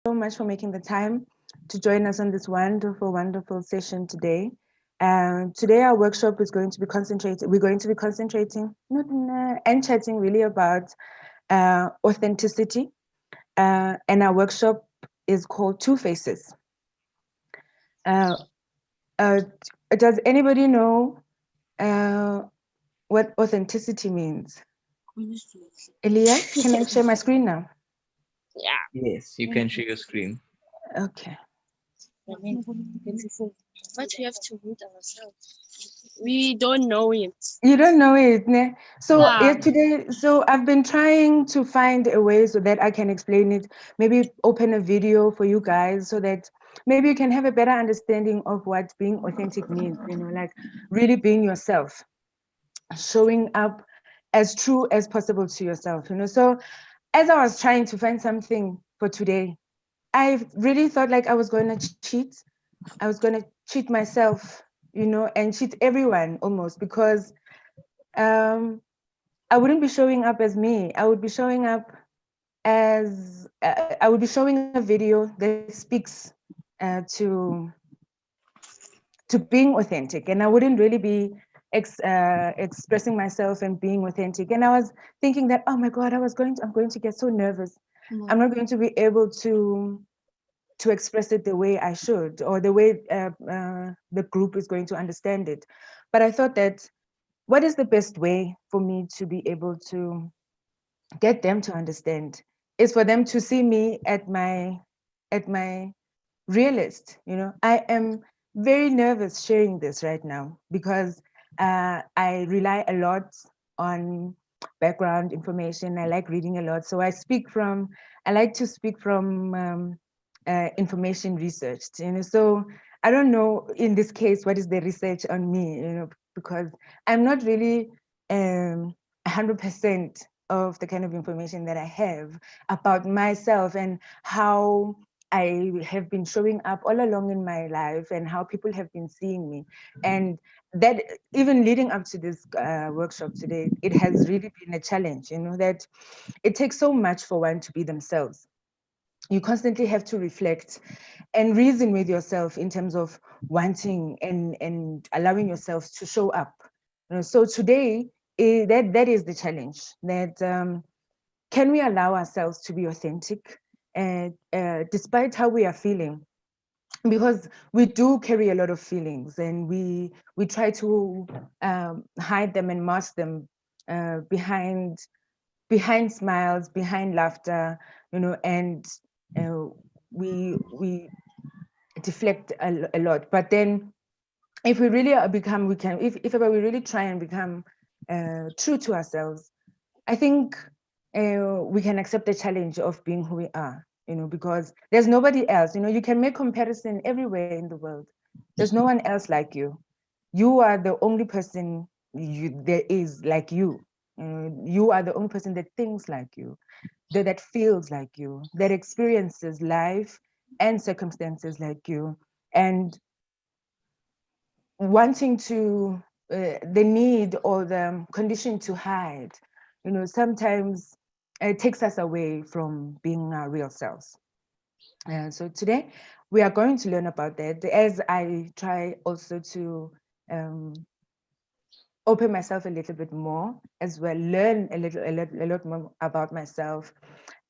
so much for making the time to join us on this wonderful, wonderful session today. Today our workshop is going to be concentrated. We're going to be concentrating and chatting really about authenticity. And our workshop is called Two Faces. Uh, uh, does anybody know what authenticity means? Elias, can I share my screen now? Yeah. Yes, you can share your screen. Okay. But we have to read ourselves. We don't know it. You don't know it, ne? So Yeah. today, so I've been trying to find a way so that I can explain it. Maybe open a video for you guys so that maybe you can have a better understanding of what being authentic means. Like really being yourself, showing up as true as possible to yourself. So as I was trying to find something for today, I really thought like I was going to cheat. I was going to cheat myself, and cheat everyone almost because um, I wouldn't be showing up as me. I would be showing up as I would be showing a video that speaks to being authentic, and I wouldn't really be expressing myself and being authentic. And I was thinking that, oh my God, I'm going to get so nervous. I'm not going to be able to express it the way I should, or the way the group is going to understand it. But I thought that what is the best way for me to be able to get them to understand is for them to see me at my realist. I am very nervous sharing this right now because I rely a lot on background information. I like reading a lot, so I like to speak from information researched. So I don't know in this case what is the research on me, because I'm not really 100% of the kind of information that I have about myself and how I have been showing up all along in my life and how people have been seeing me. And that even leading up to this workshop today, it has really been a challenge, that it takes so much for one to be themselves. You constantly have to reflect and reason with yourself in terms of wanting and allowing yourself to show up. So today, that is the challenge, that can we allow ourselves to be authentic despite how we are feeling, because we do carry a lot of feelings and we try to hide them and mask them behind smiles, behind laughter, and uh, we deflect a lot. But then if we really become we can if we really try and become true to ourselves, I think we can accept the challenge of being who we are, because there's nobody else. You can make comparison everywhere in the world. There's no one else like you. You are the only person there is like you. You are the only person that thinks like you, that feels like you, that experiences life and circumstances like you. And wanting to the need or the condition to hide, sometimes it takes us away from being our real selves. So today we are going to learn about that as I try also to um, open myself a little bit more as well, learn a lot more about myself,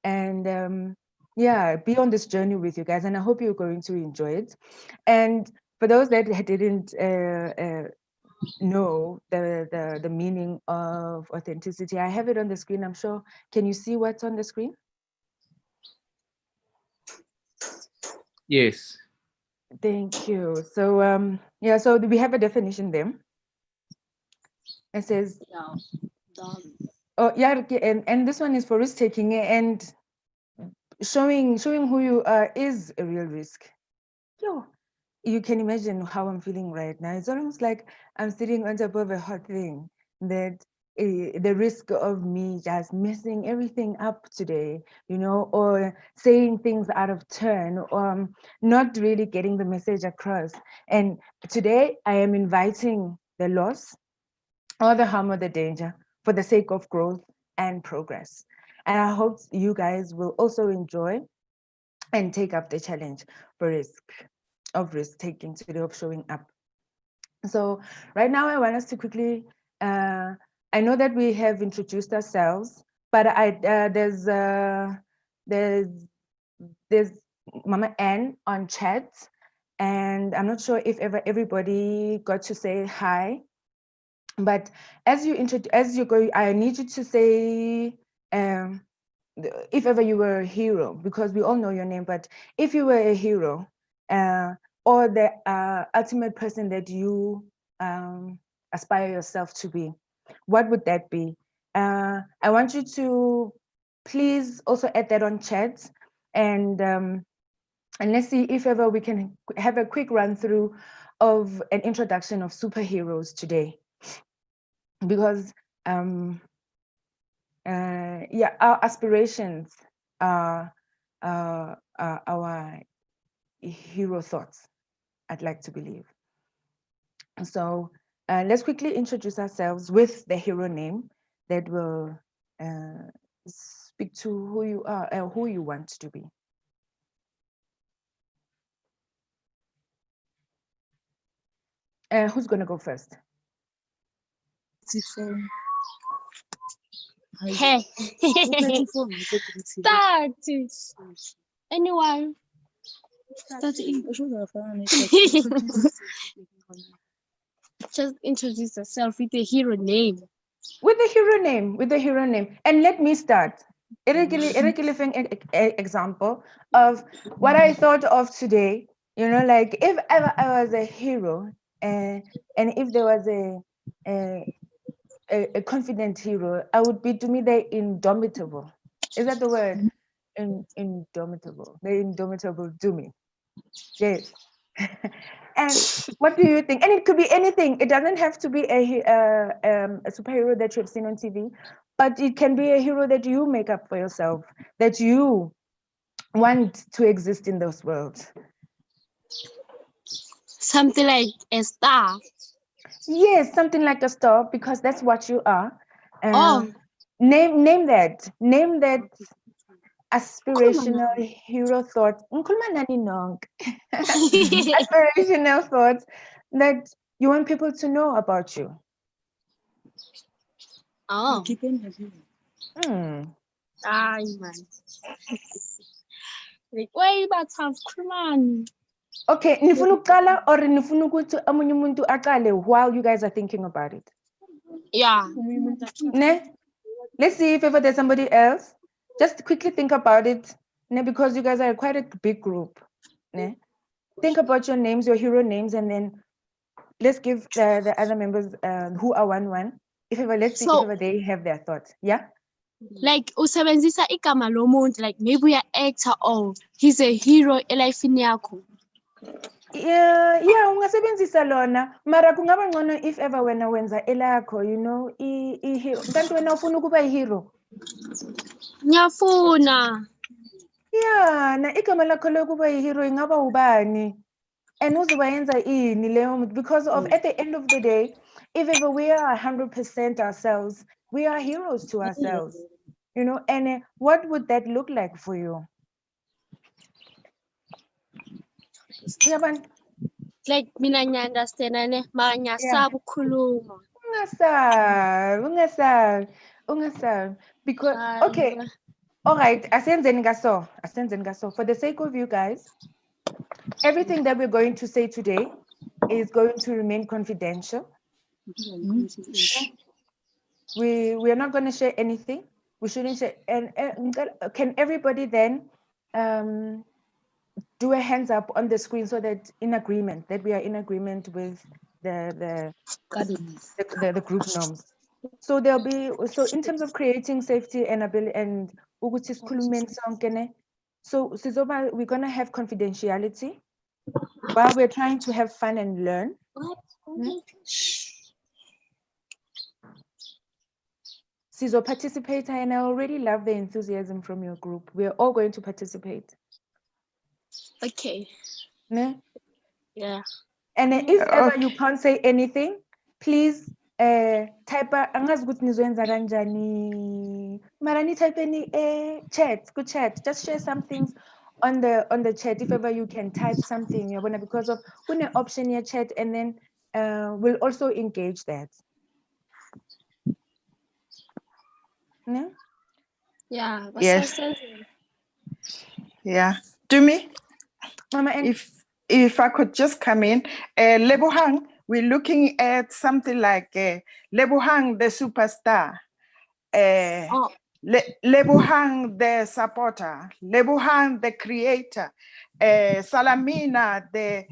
and yeah, be on this journey with you guys. And I hope you're going to enjoy it. And for those that didn't know the meaning of authenticity, I have it on the screen. I'm sure. Can you see what's on the screen? Yes. Thank you. So yeah, so we have a definition there. It says, oh yeah, okay, and this one is for risk taking, and showing who you are is a real risk. Yo, you can imagine how I'm feeling right now. It's almost like I'm sitting on top of a hot thing, that the risk of me just messing everything up today, or saying things out of turn, or not really getting the message across. And today I am inviting the loss or the harm or the danger for the sake of growth and progress. And I hope you guys will also enjoy and take up the challenge of risk taking today, of showing up. So right now I want us to quickly, I know that we have introduced ourselves, but there's Mama Ann on chat, and I'm not sure if everybody got to say hi. But as you go, I need you to say if ever you were a hero, because we all know your name. But if you were a hero, or the ultimate person that you aspire yourself to be, what would that be? I want you to please also add that on chat, and let's see if ever we can have a quick run through of an introduction of superheroes today, because yeah, our aspirations are our hero thoughts, I'd like to believe. So let's quickly introduce ourselves with the hero name that will speak to who you are and who you want to be. Who's going to go first? Hey. Start. Anyone? Just introduce yourself with a hero name. With the hero name. And let me start. Example of what I thought of today. You know, like if ever I was a hero, and if there was a confident hero, I would be, to me, the indomitable. Is that the word? Indomitable. The indomitable Dumi. Yes. And what do you think? And it could be anything. It doesn't have to be a superhero that you have seen on TV, but it can be a hero that you make up for yourself, that you want to exist in this world. Something like a star. Yes, something like a star, because that's what you are. Oh. Name that aspirational hero thought. Aspirational thoughts that you want people to know about you. Oh. Ay, man. Like, why about have Kurman? Okay, nifuna ukuqala or nifuna ukuthi omunye umuntu aqale while you guys are thinking about it? Yeah. Ne? Let's see if ever there's somebody else. Just quickly think about it, ne? Because you guys are quite a big group. Ne? Think about your names, your hero names, and then let's give the other members who are one. If ever, let's see if ever they have their thoughts. Yeah? Like usebenzisa igama lomuntu, like maybe an actor or he's a hero elifini yakho. Yeah, ungasebenzisa lona, mara kungaba ngcono if ever wena wenza elakho, you know, i-hero. Kanti wena ufuna ukuba i-hero? Ngiyafuna. Yeah, na igama lakho lokuba i-hero ingaba ubani? And uzobayenza ini leyo, because of at the end of the day, if ever we are 100% ourselves, we are heroes to ourselves, you know. And what would that look like for you? Like mina ngiya-understand mara ngiyasaba ukukhuluma. Ungasabi. Because okay, all right, asenzeni ngaso. For the sake of you guys, everything that we're going to say today is going to remain confidential. We are not going to share anything. We shouldn't share. And can everybody then do a hands up on the screen so that we are in agreement with the group norms. So there'll be, so in terms of creating safety and ability and ukuthi sikhulumeni sonke ne. So we're gonna have confidentiality while we're trying to have fun and learn. Sizo participate, and I already love the enthusiasm from your group. We're all going to participate. Okay. Ne? Yeah. And if ever you can't say anything, please type angazi ukuthi nizoyenza kanjani. Mara ni type any chat, just share some things on the chat, if ever you can type something, you're gonna, because of when an option your chat, and then we'll also engage that. No? Yeah. Yes. Yeah. To me, Mama, and if I could just come in, Lebohang, we're looking at something like Lebohang the superstar, Oh, Lebohang the supporter, Lebohang the creator, Salamina the,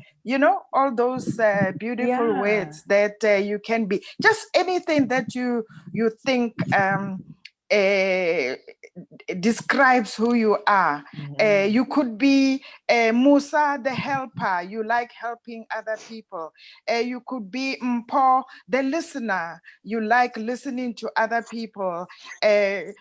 all those beautiful Yeah. words that you can be, just anything that you think describes who you are. You could be Musa the helper, you like helping other people. You could be Mpo the listener, you like listening to other people. We're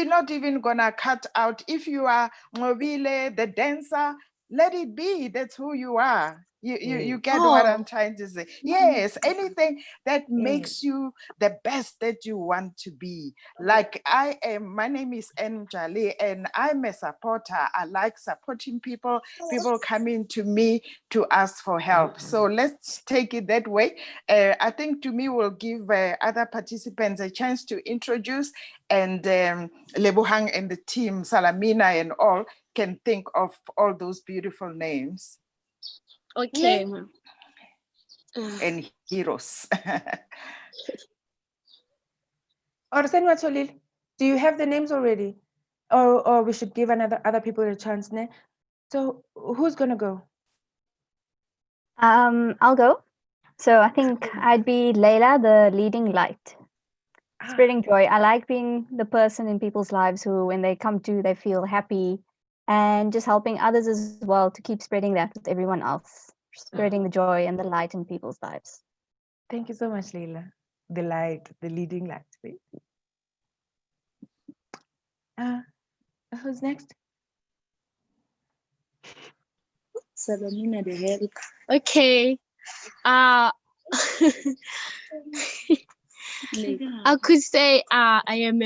not even gonna cut out, if you are Mobile the dancer, let it be, that's who you are. You get what I'm trying to say. Yes, anything that makes you the best that you want to be. Like my name is Njali, and I'm a supporter. I like supporting people coming to me to ask for help. So let's take it that way. I think to me will give other participants a chance to introduce, and Lebohang and the team, Salamina and all, can think of all those beautiful names. okay. And heroes. or Senwatolil, do you have the names already? Or we should give other people a chance, ne? So who's gonna go? I'll go. So I think I'd be Layla, the leading light. Spreading joy. I like being the person in people's lives who, when they come to, they feel happy, and just helping others as well to keep spreading that with everyone else, spreading the joy and the light in people's lives. Thank you so much, Leila. The light, the leading light. Who's next? Salamina the help. Okay. I could say I am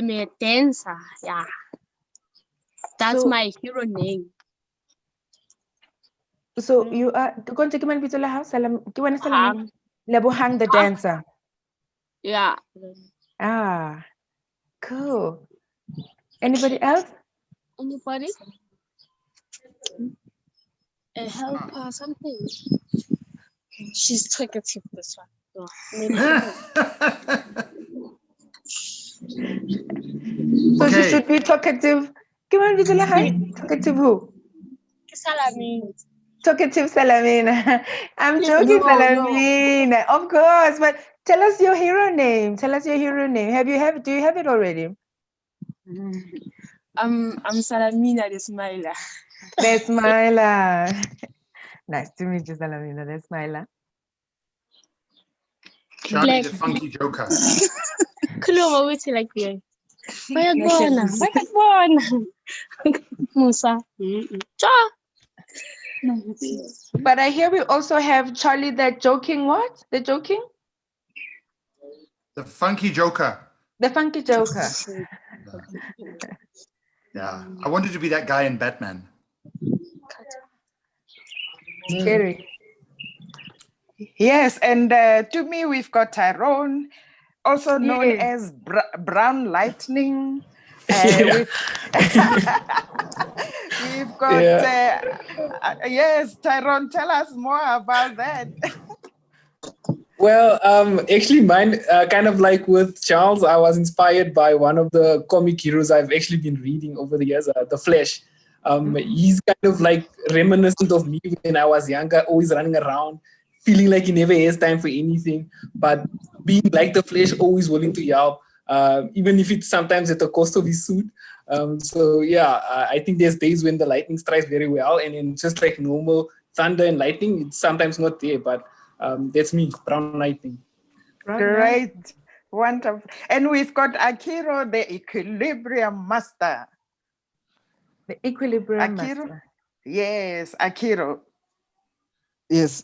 a dancer. Yeah. That's So- my hero name. So you are going to come and be house? Lebohang the dancer. Yeah. Cool. Anybody else? Anybody? A helper, something. She's talkative, this one. Yeah. Maybe So she Okay. should be talkative. Come on, Vizela, hi. Talkative who? Salamina. Talkative Salamina. I'm joking, No, no. Salamina. Of course, but tell us your hero name. Tell us your hero name. Do you have it already? I'm Salamina the Smiler. The Smiler. Nice to meet you, Salamina. The Smiler. Charlie Black. the Funky Joker. Kuluma with like the Bayagwana. Musa. Cha. But I hear we also have Charlie, that joking what? The joking? The Funky Joker. The funky joker. Yeah. I wanted to be that guy in Batman. Scary. Yes, and to me, we've got Tyrone, also known as Brown Lightning. We've got, yes, Tyrone, tell us more about that. Well, actually mine, kind of like with Charles, I was inspired by one of the comic heroes I've actually been reading over the years, The Flash. He's kind of like reminiscent of me when I was younger, always running around, feeling like he never has time for anything, but being like the Flash, always willing to help, even if it's sometimes at the cost of his suit. So yeah, I think there's days when the lightning strikes very well, and in just like normal thunder and lightning, it's sometimes not there, but that's me, Brown Lightning. Great, wonderful. And we've got Akiro, the Equilibrium Master. The Equilibrium Akiro? Master. Yes, Akiro. Yes,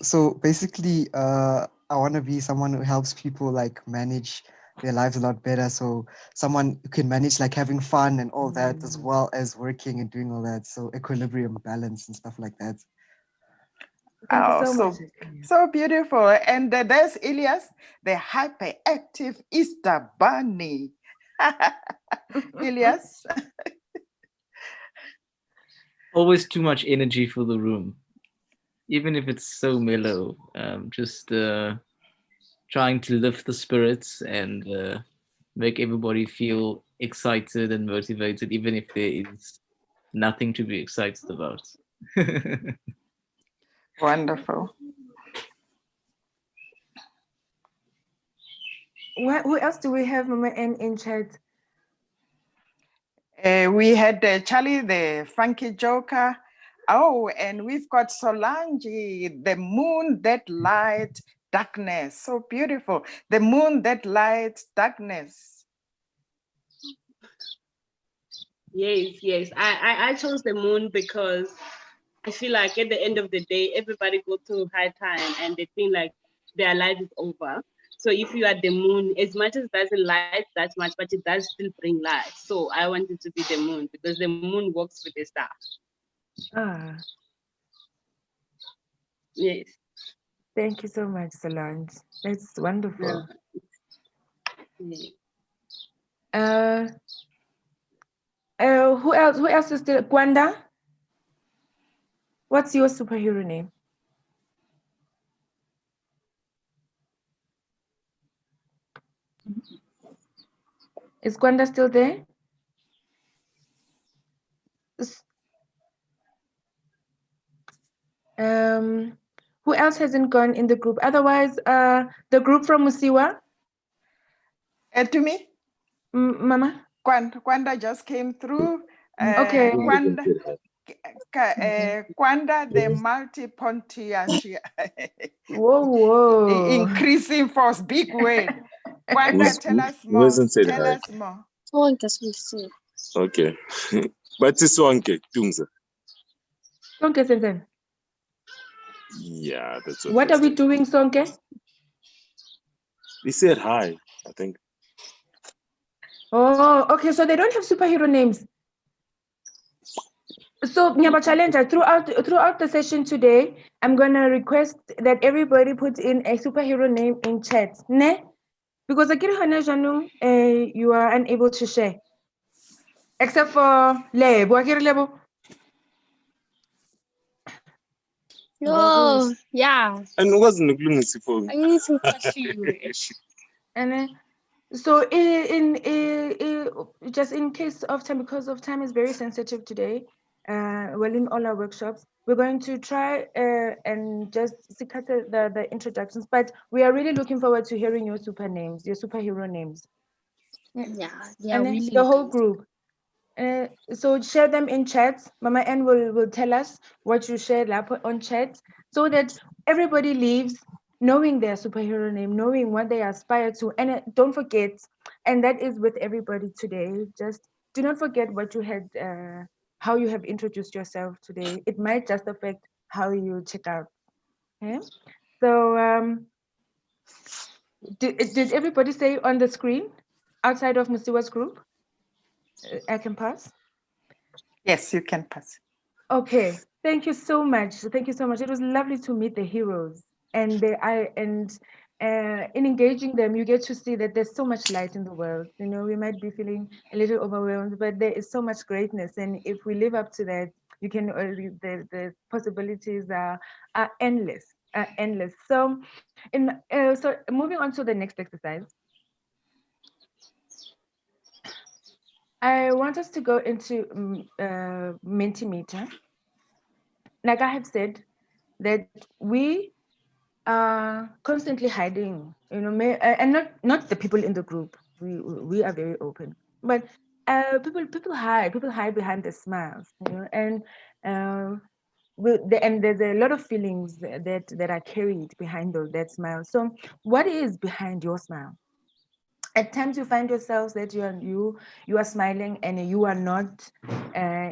so basically, I want to be someone who helps people like manage their lives a lot better. So someone who can manage like having fun and all that as well as working and doing all that. So equilibrium, balance and stuff like that. Thank you Oh, so much. so beautiful. And there's Elias, the hyperactive Easter bunny. Elias. Always too much energy for the room, even if it's so mellow. Just trying to lift the spirits and make everybody feel excited and motivated, even if there is nothing to be excited about. Wonderful. Who else do we have, Mama N, in chat? We had Charlie, the funky joker. Oh, and we've got Solange, the moon that lights darkness. So beautiful. The moon that lights darkness. Yes. I chose the moon because I feel like at the end of the day, everybody go through hard time and they think like their life is over. So if you are the moon, as much as it doesn't light that much, but it does still bring light. So I wanted to be the moon because the moon works with the star. Ah, Yes. thank you so much, Solange. That's wonderful. Yeah. Who else? Who else is still? Gwanda? What's your superhero name? Is Gwanda still there? Who else hasn't gone in the group? Otherwise, the group from Musiwa. To me? Mama? Kwanda just came through. Okay. Kwanda, the multi-pontiacia. Whoa. Increasing force, big word. Kwanda, tell us Who more. hasn't said Tell hi? us more. Okay. But it's Swanke, Tumza. Sonke Sensen. Yeah, that's What are we doing, Sonke? He said hi, I think. Oh, okay. So they don't have superhero names. So Nyaba Challenger, throughout the session today, I'm gonna request that everybody put in a superhero name in chat. Ne? Because you are unable to share. Except for Lebo. Lebo. No, yeah. And it wasn't a gloom for I need to touch you. And so just in case of time, because of time is very sensitive today, well, in all our workshops, we're going to try and just cut the introductions, but we are really looking forward to hearing your super names, your superhero names. Yeah, And then the whole group. So share them in chat. Mama N will tell us what you shared on chat so that everybody leaves knowing their superhero name, knowing what they aspire to. And don't forget, and that is with everybody today, just do not forget what you had, how you have introduced yourself today. It might just affect how you check out. Okay? So did everybody say on the screen outside of Musiwa's group? I can pass? Yes, you can pass. Okay, thank you so much. Thank you so much. It was lovely to meet the heroes, and in engaging them, you get to see that there's so much light in the world. You know, we might be feeling a little overwhelmed, but there is so much greatness, and if we live up to that, you can. The possibilities are endless, endless. So, so moving on to the next exercise. I want us to go into Mentimeter. Like I have said, that we are constantly hiding, you know, and not the people in the group. We are very open, but people hide behind their smiles, you know, and and there's a lot of feelings that are carried behind that smile. So, what is behind your smile? At times, you find yourselves that you are smiling and you are not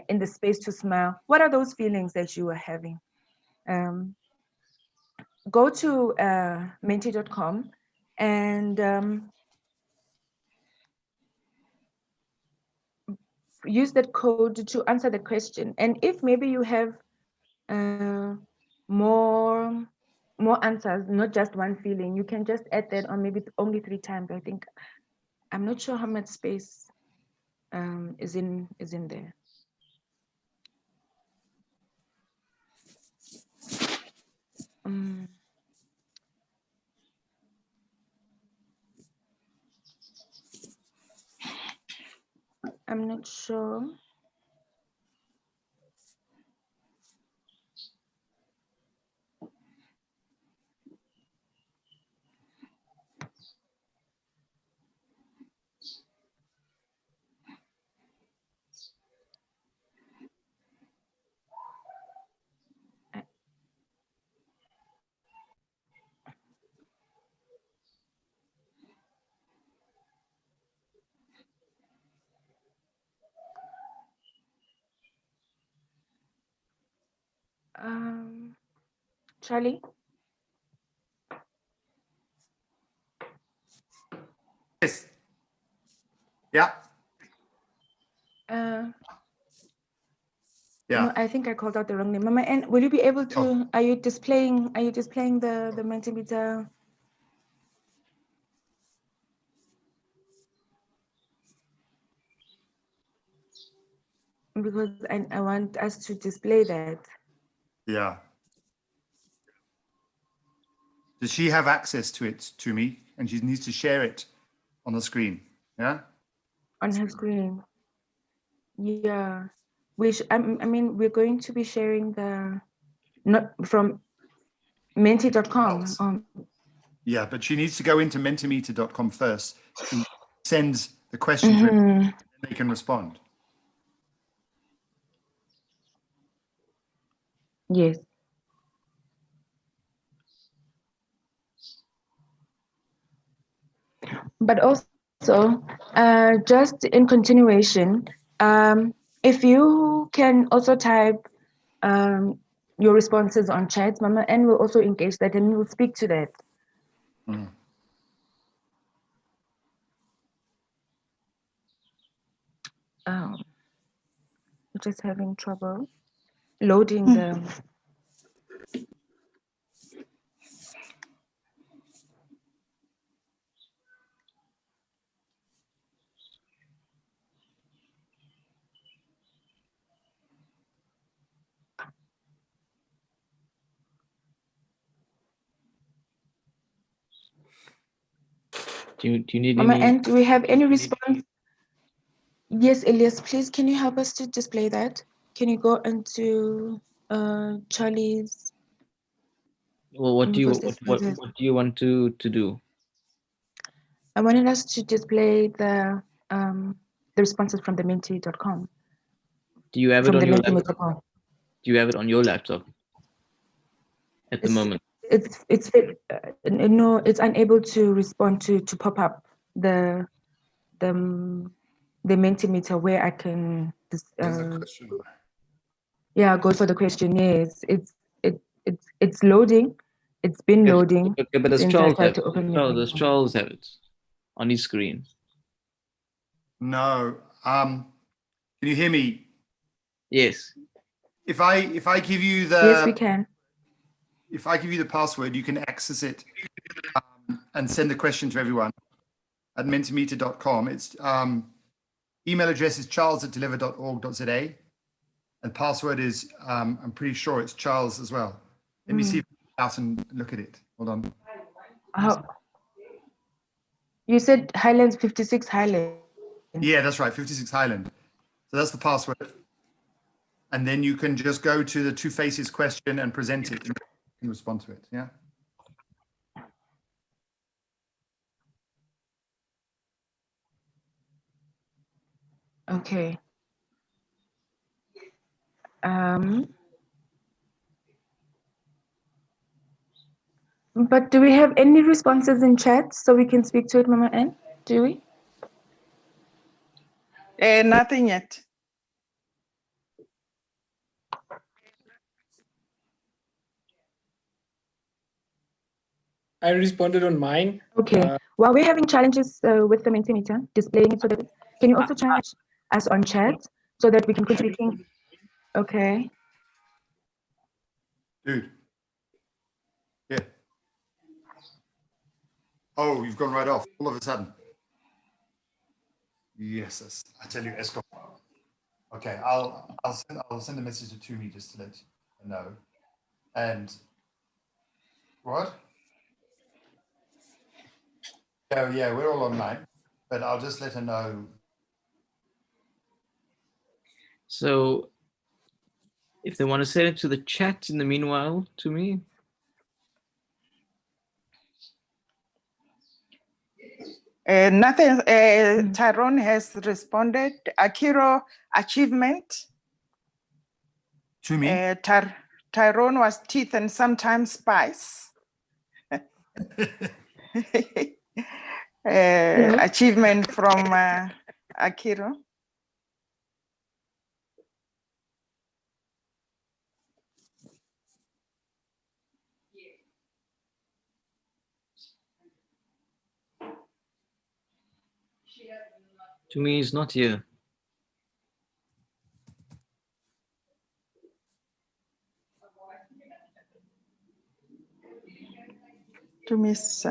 in the space to smile. What are those feelings that you are having? Go to menti.com and use that code to answer the question. And if maybe you have more answers, not just one feeling, you can just add that, or maybe only 3 times. I think, I'm not sure how much space is in there. I'm not sure. Charlie? Yes. Yeah. No, I think I called out the wrong name. Mama, and will you be able to? Are you displaying the Mentimeter? Because I want us to display that. Yeah. Does she have access to it, to me? And she needs to share it on the screen. Yeah. On her screen. Yeah. I mean, we're going to be sharing the, not from menti.com. Yeah, but she needs to go into mentimeter.com first to send the question to him, and they can respond. Yes. But also, just in continuation, if you can also type your responses on chat, Mama, and we'll also engage that and we'll speak to that. We're just having trouble loading the. Do you need Mama, any? and do we have any response? Yes, Elias, please, can you help us to display that? Can you go into Charlie's? Well, what do you want to do? I wanted us to display the responses from the menti.com. Do you have it on your laptop? Do you have it on your laptop at the moment? No, it's unable to respond to pop up the Mentimeter where I can go for the question. Yes, it's loading. It's been loading. Okay, but does since Charles I tried have to it? open Does Charles have it on his screen? No. Can you hear me? Yes. If I give you the Yes, we can. If I give you the password, you can access it and send the question to everyone at mentimeter.com. Its email address is charles@deliver.org.za, and password is I'm pretty sure it's Charles as well. Let me see if I can out and look at it. Hold on. You said Highlands 56 Highland. Yeah, that's right, 56 Highland. So that's the password. And then you can just go to the Two Faces question and present it and respond to it. Yeah. Okay. But do we have any responses in chat so we can speak to it, Mama Ann? Do we? Nothing yet. I responded on mine. Okay. While we're having challenges with the Mentimeter, displaying it so that, can you also chat us on chat so that we can continue. Okay. Dude. Yeah. Oh, you've gone right off all of a sudden. Yes, I tell you, Escom. Okay, I'll send a message to Tumi just to let her know. And what? Oh yeah, we're all online, but I'll just let her know. So if they want to send it to the chat in the meanwhile to me. Nothing. Tyrone has responded. Akiro, achievement. To me? Tyrone was teeth and sometimes spice. Achievement from Akiro. To me, he's not here. To Miss.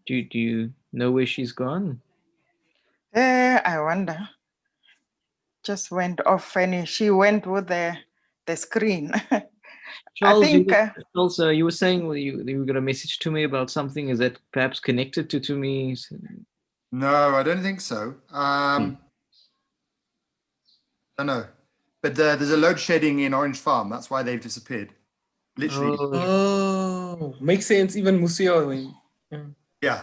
Do you know where she's gone? I wonder. Just went off and she went with the screen. Charles, I think. Charles, you were saying you got a message to me about something. Is that perhaps connected to me? No, I don't think so. I don't know. But there's a load shedding in Orange Farm. That's why they've disappeared. Literally. Oh, makes sense. Even Museo. Yeah.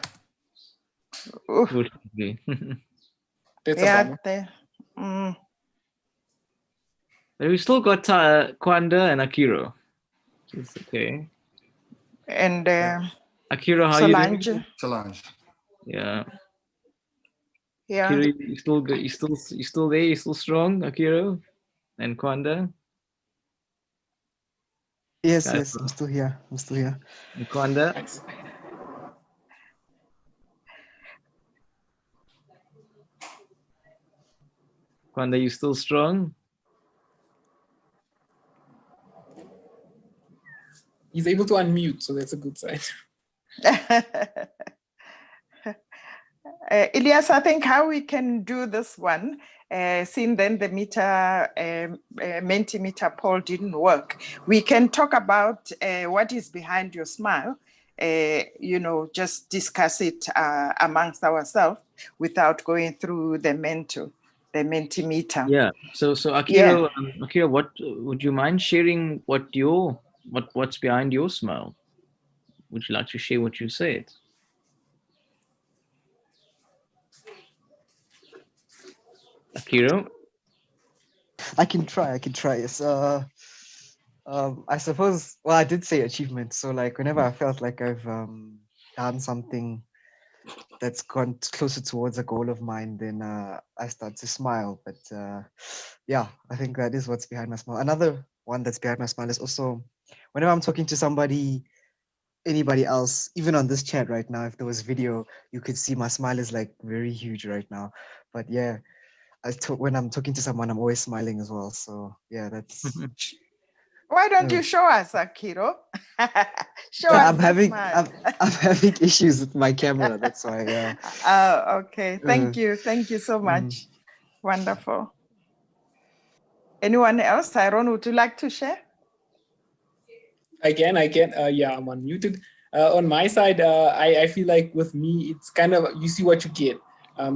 That's yeah, a bummer. But we still got Kwanda and Akiro. It's okay. And Akiro, how Solange. you doing? Solange. Yeah. Yeah. Akiro, you still good? You still there? You still strong, Akiro? And Kwanda? Yes, yes, I'm still here. I'm still here. And Kwanda? Kwanda, you still strong? He's able to unmute, so that's a good sign. Elias, I think how we can do this one, seeing then the Mentimeter poll didn't work, we can talk about what is behind your smile, just discuss it amongst ourselves without going through the Mentimeter. Yeah. So Akiro, Akiro, what would you mind sharing? What's behind your smile? Would you like to share what you said? Akiro? I can try. Yes. I suppose, well, I did say achievement. So like whenever I felt like I've done something that's gone closer towards a goal of mine, then I start to smile. But yeah, I think that is what's behind my smile. Another one that's behind my smile is also whenever I'm talking to somebody, anybody else, even on this chat right now, if there was video, you could see my smile is like very huge right now. But yeah, when I'm talking to someone, I'm always smiling as well. So yeah, that's. Why don't you show us, Akiro? Show yeah, us I'm having issues with my camera. That's why. Yeah. Oh, okay. Thank you so much. Wonderful. Anyone else? Tyrone, would you like to share? I can. Yeah, I'm unmuted. On my side, I feel like with me, it's kind of, you see what you get.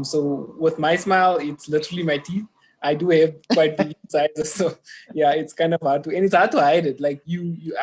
So with my smile, it's literally my teeth. I do have quite big incisors, so yeah, it's kind of hard to, and it's hard to hide it. Like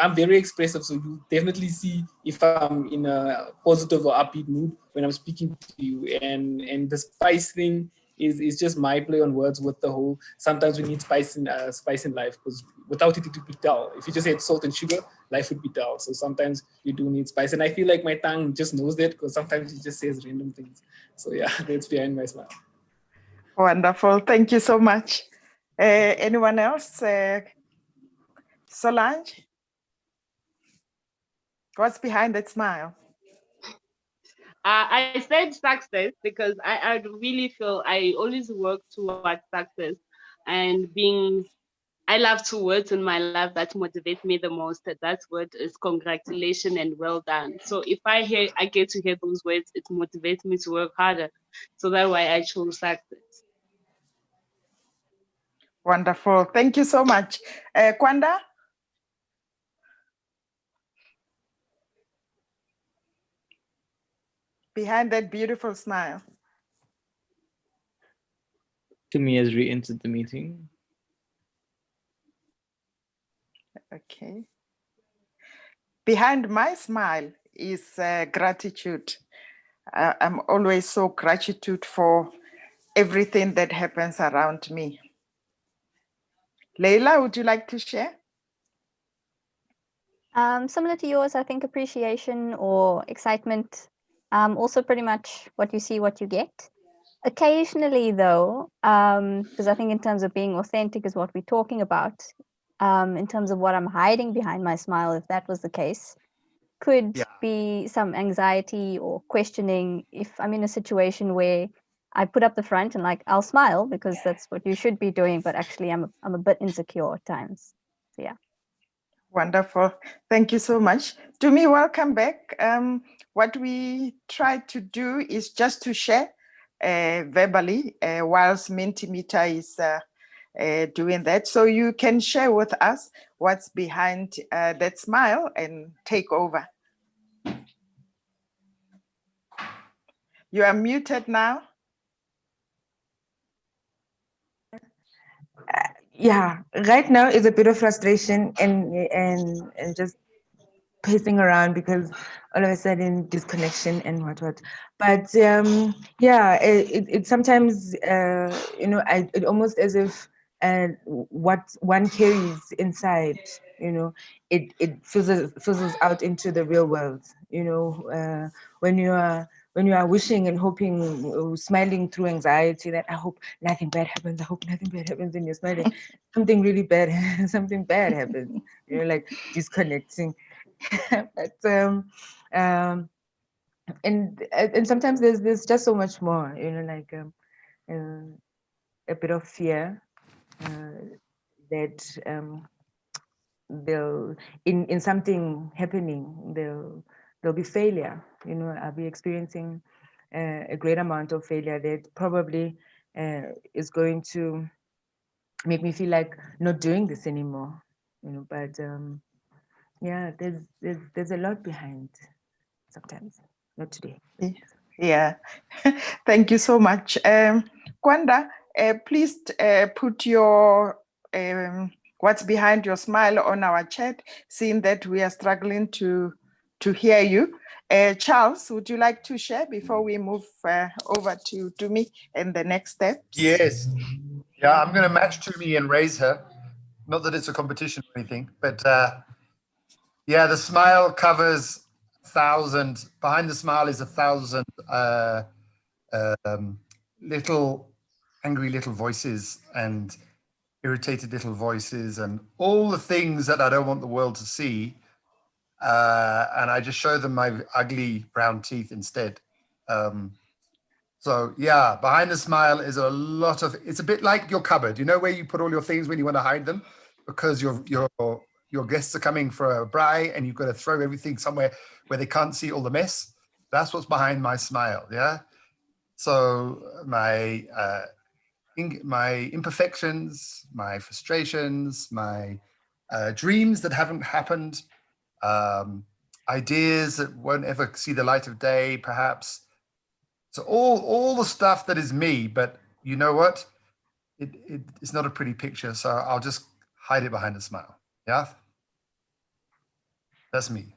I'm very expressive, so you definitely see if I'm in a positive or upbeat mood when I'm speaking to you. And the spice thing is just my play on words with the whole. Sometimes we need spice in life, because without it, it would be dull. If you just had salt and sugar, life would be dull. So sometimes you do need spice, and I feel like my tongue just knows that, because sometimes it just says random things. So yeah, that's behind my smile. Wonderful. Thank you so much. Anyone else? Solange, what's behind that smile? I said success because I really feel I always work towards success and being. I love two words in my life that motivate me the most. That word is congratulations and well done. So if I get to hear those words, it motivates me to work harder. So that's why I chose success. Wonderful. Thank you so much. Kwanda? Behind that beautiful smile. Timmy has re-entered the meeting. Okay. Behind my smile is gratitude. I'm always so gratitude for everything that happens around me. Leila, would you like to share? Similar to yours, I think appreciation or excitement. Also pretty much what you see, what you get. Occasionally though, because I think in terms of being authentic is what we're talking about, in terms of what I'm hiding behind my smile, if that was the case, could be some anxiety or questioning if I'm in a situation where I put up the front and like, I'll smile because that's what you should be doing, but actually I'm a bit insecure at times. So yeah. Wonderful. Thank you so much. To me, welcome back. What we try to do is just to share verbally whilst Mentimeter is doing that. So you can share with us what's behind that smile and take over. You are muted now. Yeah, right now is a bit of frustration and just pacing around because all of a sudden disconnection and what. But yeah, it sometimes it almost as if what one carries inside, it fizzles out into the real world. When you are wishing and hoping, smiling through anxiety that I hope nothing bad happens. I hope nothing bad happens, and you're smiling, something really bad, something bad happens. Like disconnecting. But and sometimes there's just so much more, like a bit of fear that they'll in something happening, there'll be failure. I'll be experiencing a great amount of failure that probably is going to make me feel like not doing this anymore. But yeah, there's a lot behind sometimes, not today. Yeah, thank you so much. Kwanda, please put your what's behind your smile on our chat, seeing that we are struggling to hear you. Charles, would you like to share before we move over to me and the next steps? Yes. Yeah, I'm going to match Tumi and raise her. Not that it's a competition or anything, but yeah, the smile covers 1,000. Behind the smile is 1,000 little angry little voices and irritated little voices and all the things that I don't want the world to see. And I just show them my ugly brown teeth instead. So yeah, behind the smile is a lot of, it's a bit like your cupboard, where you put all your things when you want to hide them because your guests are coming for a braai and you've got to throw everything somewhere where they can't see all the mess. That's what's behind my smile. Yeah. So my imperfections, my frustrations, my dreams that haven't happened, ideas that won't ever see the light of day, perhaps. So all the stuff that is me, but you know what? It's not a pretty picture, so I'll just hide it behind a smile. Yeah, that's me.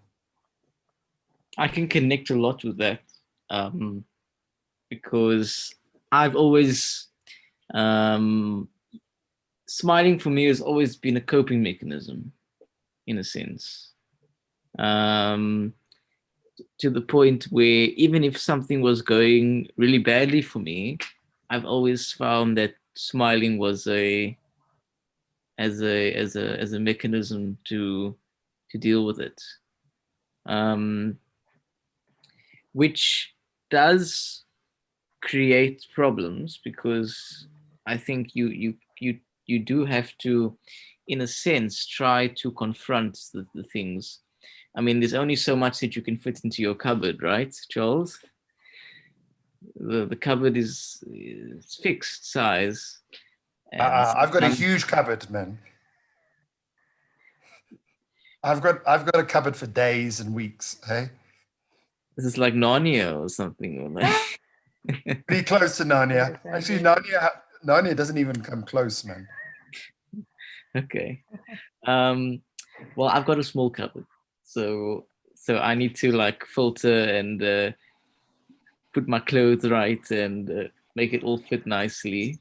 I can connect a lot with that because I've always smiling for me has always been a coping mechanism, in a sense. To the point where even if something was going really badly for me, I've always found that smiling was a as a mechanism to deal with it, which does create problems, because I think you do have to, in a sense, try to confront the things. I mean, there's only so much that you can fit into your cupboard, right, Charles? The cupboard is fixed size. And I've got a huge cupboard, man. I've got a cupboard for days and weeks. Hey, this is like Narnia or something. Or like pretty close to Narnia. Actually, Narnia doesn't even come close, man. Okay. Well, I've got a small cupboard, so I need to like filter and put my clothes right and make it all fit nicely.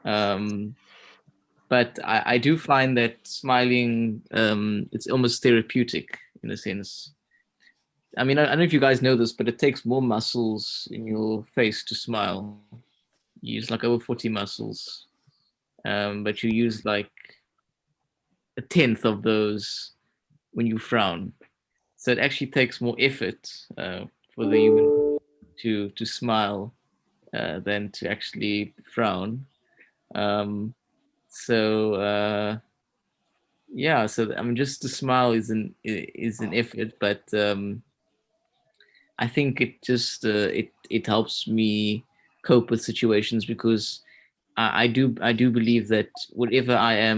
But I do find that smiling, it's almost therapeutic in a sense. I mean, I don't know if you guys know this, but it takes more muscles in your face to smile. You use like over 40 muscles, but you use like a tenth of those when you frown. So it actually takes more effort for the human to smile than to actually frown. Yeah, so I mean, just to smile is an effort, but I think it just it helps me cope with situations, because I do believe that whatever I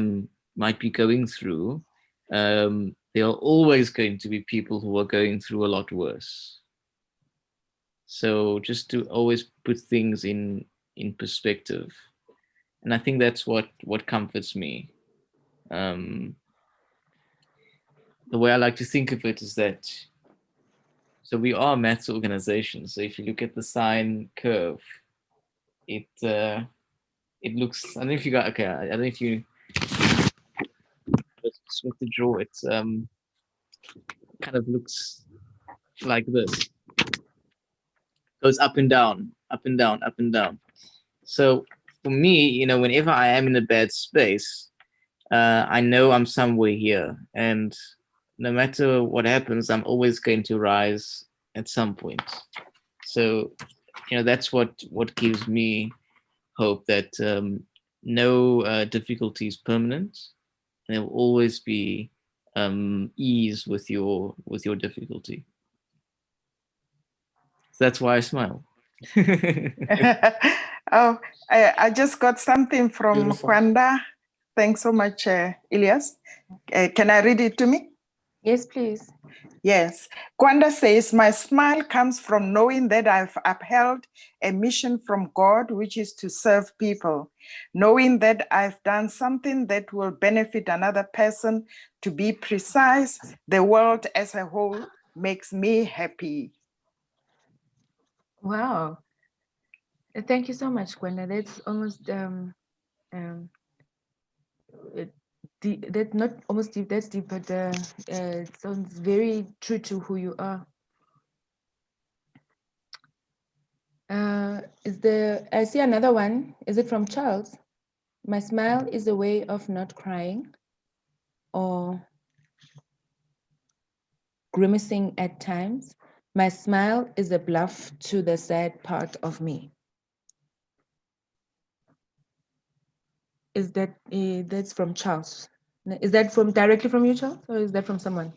might be going through, there are always going to be people who are going through a lot worse. So just to always put things in perspective, and I think that's what comforts me. The way I like to think of it is that, so we are a maths organization. So if you look at the sine curve, it looks, I don't know if you got, okay, I don't know if you with the draw, it kind of looks like this. Goes up and down, up and down, up and down. So for me, you know, whenever I am in a bad space, I know I'm somewhere here, and no matter what happens, I'm always going to rise at some point. So, you know, that's what gives me hope that no difficulty is permanent. There will always be ease with your difficulty. So that's why I smile. Oh, I just got something from Beautiful. Kwanda. Thanks so much, Elias. Can I read it to me? Yes, please. Yes. Kwanda says, my smile comes from knowing that I've upheld a mission from God, which is to serve people. Knowing that I've done something that will benefit another person, to be precise, the world as a whole, makes me happy. Wow. Thank you so much, Gwenda. That's almost that's not almost deep, that's deep, but it sounds very true to who you are. I see another one. Is it from Charles? My smile is a way of not crying or grimacing at times. My smile is a bluff to the sad part of me. Is that that's from Charles? Is that directly from you, Charles, or is that from someone?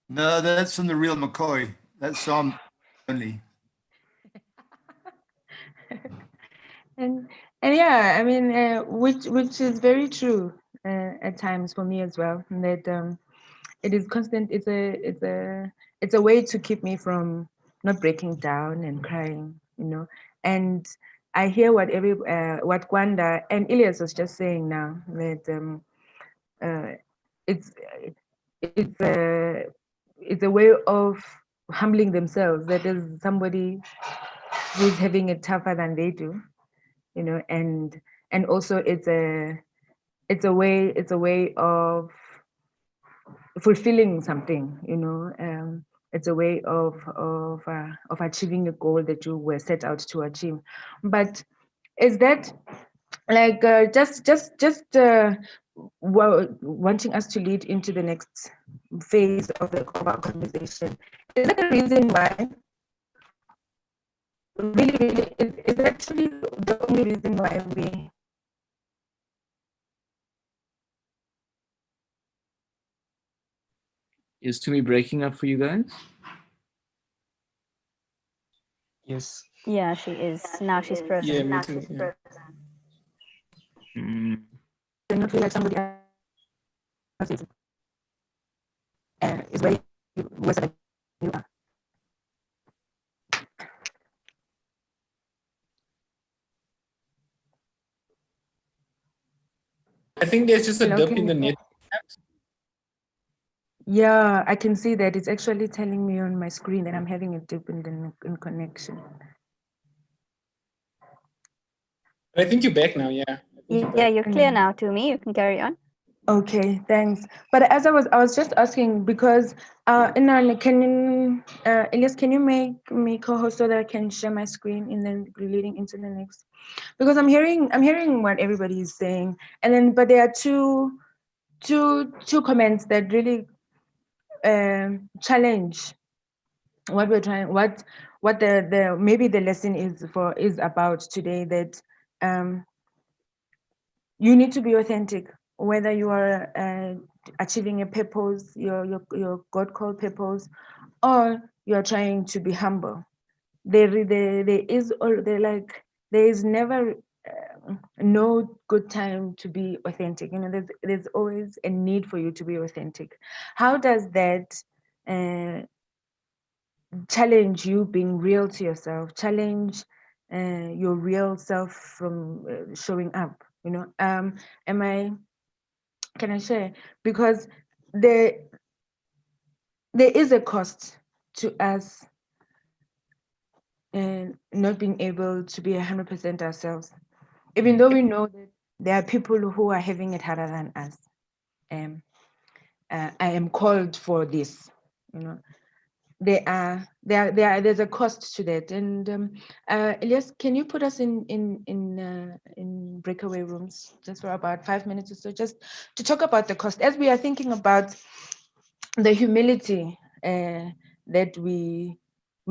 No, that's from the real McCoy. That's only. and yeah, I mean, which is very true at times for me as well. That it is constant. It's a way to keep me from not breaking down and crying, you know. And I hear what Gwanda and Elias was just saying now, that it's a way of humbling themselves, that there's somebody who's having it tougher than they do, you know, and also it's a way of fulfilling something, you know. It's a way of achieving a goal that you were set out to achieve. But is that like wanting us to lead into the next phase of our conversation. Is that the reason why? Really, is actually the only reason why we. Is Tumi breaking up for you guys? Yes. Yeah, she is. Now she's present. Yeah, me too. Yeah. Mm. Do not feel like somebody else is way worse than you are. I think there's just a Hello, dip in the net. Yeah, I can see that it's actually telling me on my screen that I'm having a dip in connection. I think you're back now. Yeah. I think you're Yeah, back. you're clear now to me. You can carry on. Okay, thanks. But as I was just asking because Inan, Elias, can you make me co-host so that I can share my screen and then leading into the next? Because I'm hearing what everybody is saying, and then but there are two comments that really challenge what we're trying, what the maybe the lesson is about today, that you need to be authentic, whether you are achieving a purpose, your God called purpose, or you're trying to be humble. There is never no good time to be authentic. You know, there's always a need for you to be authentic. How does that challenge you being real to yourself, challenge your real self from showing up? You know, can I share? Because there is a cost to us not being able to be 100% ourselves, even though we know that there are people who are having it harder than us. I am called for this, you know. There's a cost to that. And Elias, can you put us in breakaway rooms just for about 5 minutes or so, just to talk about the cost, as we are thinking about the humility that we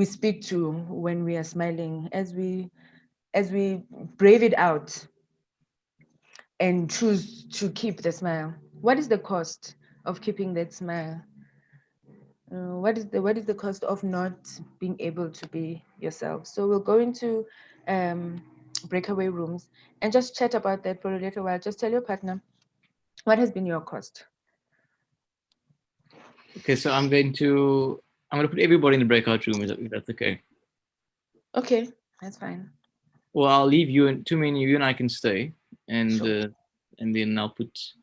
speak to when we are smiling, as we brave it out and choose to keep the smile. What is the cost of keeping that smile? What is the cost of not being able to be yourself? So we'll go into breakaway rooms and just chat about that for a little while. Just tell your partner what has been your cost. Okay, so I'm going to put everybody in the breakout room. If that's okay. Okay, that's fine. Well, I'll leave you and you and I can stay, and Sure. and then I'll put.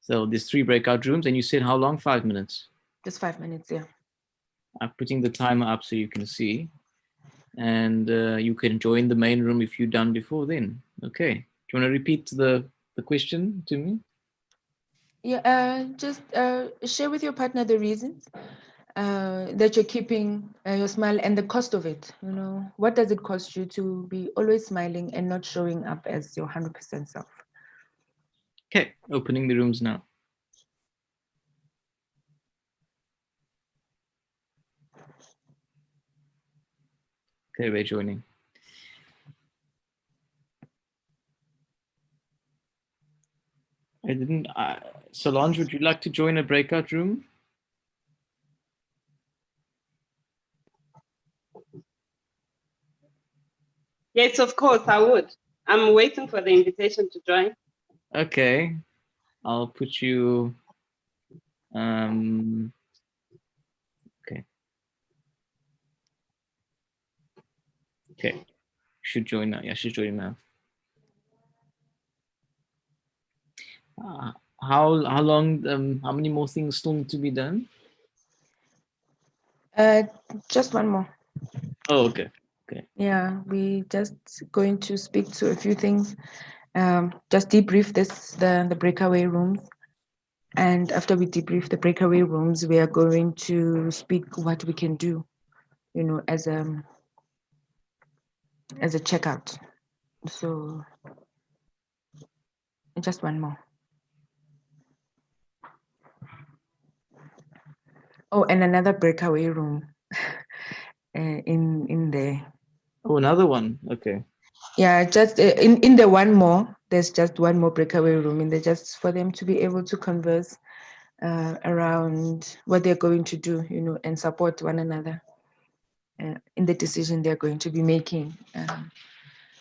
So there's 3 breakout rooms, and you said how long? 5 minutes. Just 5 minutes, yeah. I'm putting the timer up so you can see, and you can join the main room if you're done before then. Okay. Do you want to repeat the question to me? Yeah. Just share with your partner the reasons that you're keeping your smile and the cost of it. You know, what does it cost you to be always smiling and not showing up as your 100% self? Okay, opening the rooms now. Okay, we're joining. I didn't. Solange, would you like to join a breakout room? Yes, of course, I would. I'm waiting for the invitation to join. Okay, I'll put you. Okay. Okay. Should join now. Yeah, should join now. How long? How many more things still need to be done? Just one more. Oh, okay. Okay. Yeah, we just going to speak to a few things. Just debrief the breakaway rooms, and after we debrief the breakaway rooms, we are going to speak what we can do, you know, as a checkout. So Just one more. Oh, and another breakaway room in there. Oh, another one. Okay. Yeah, just in the one more, there's just one more breakaway room in there, just for them to be able to converse around what they're going to do, you know, and support one another in the decision they're going to be making.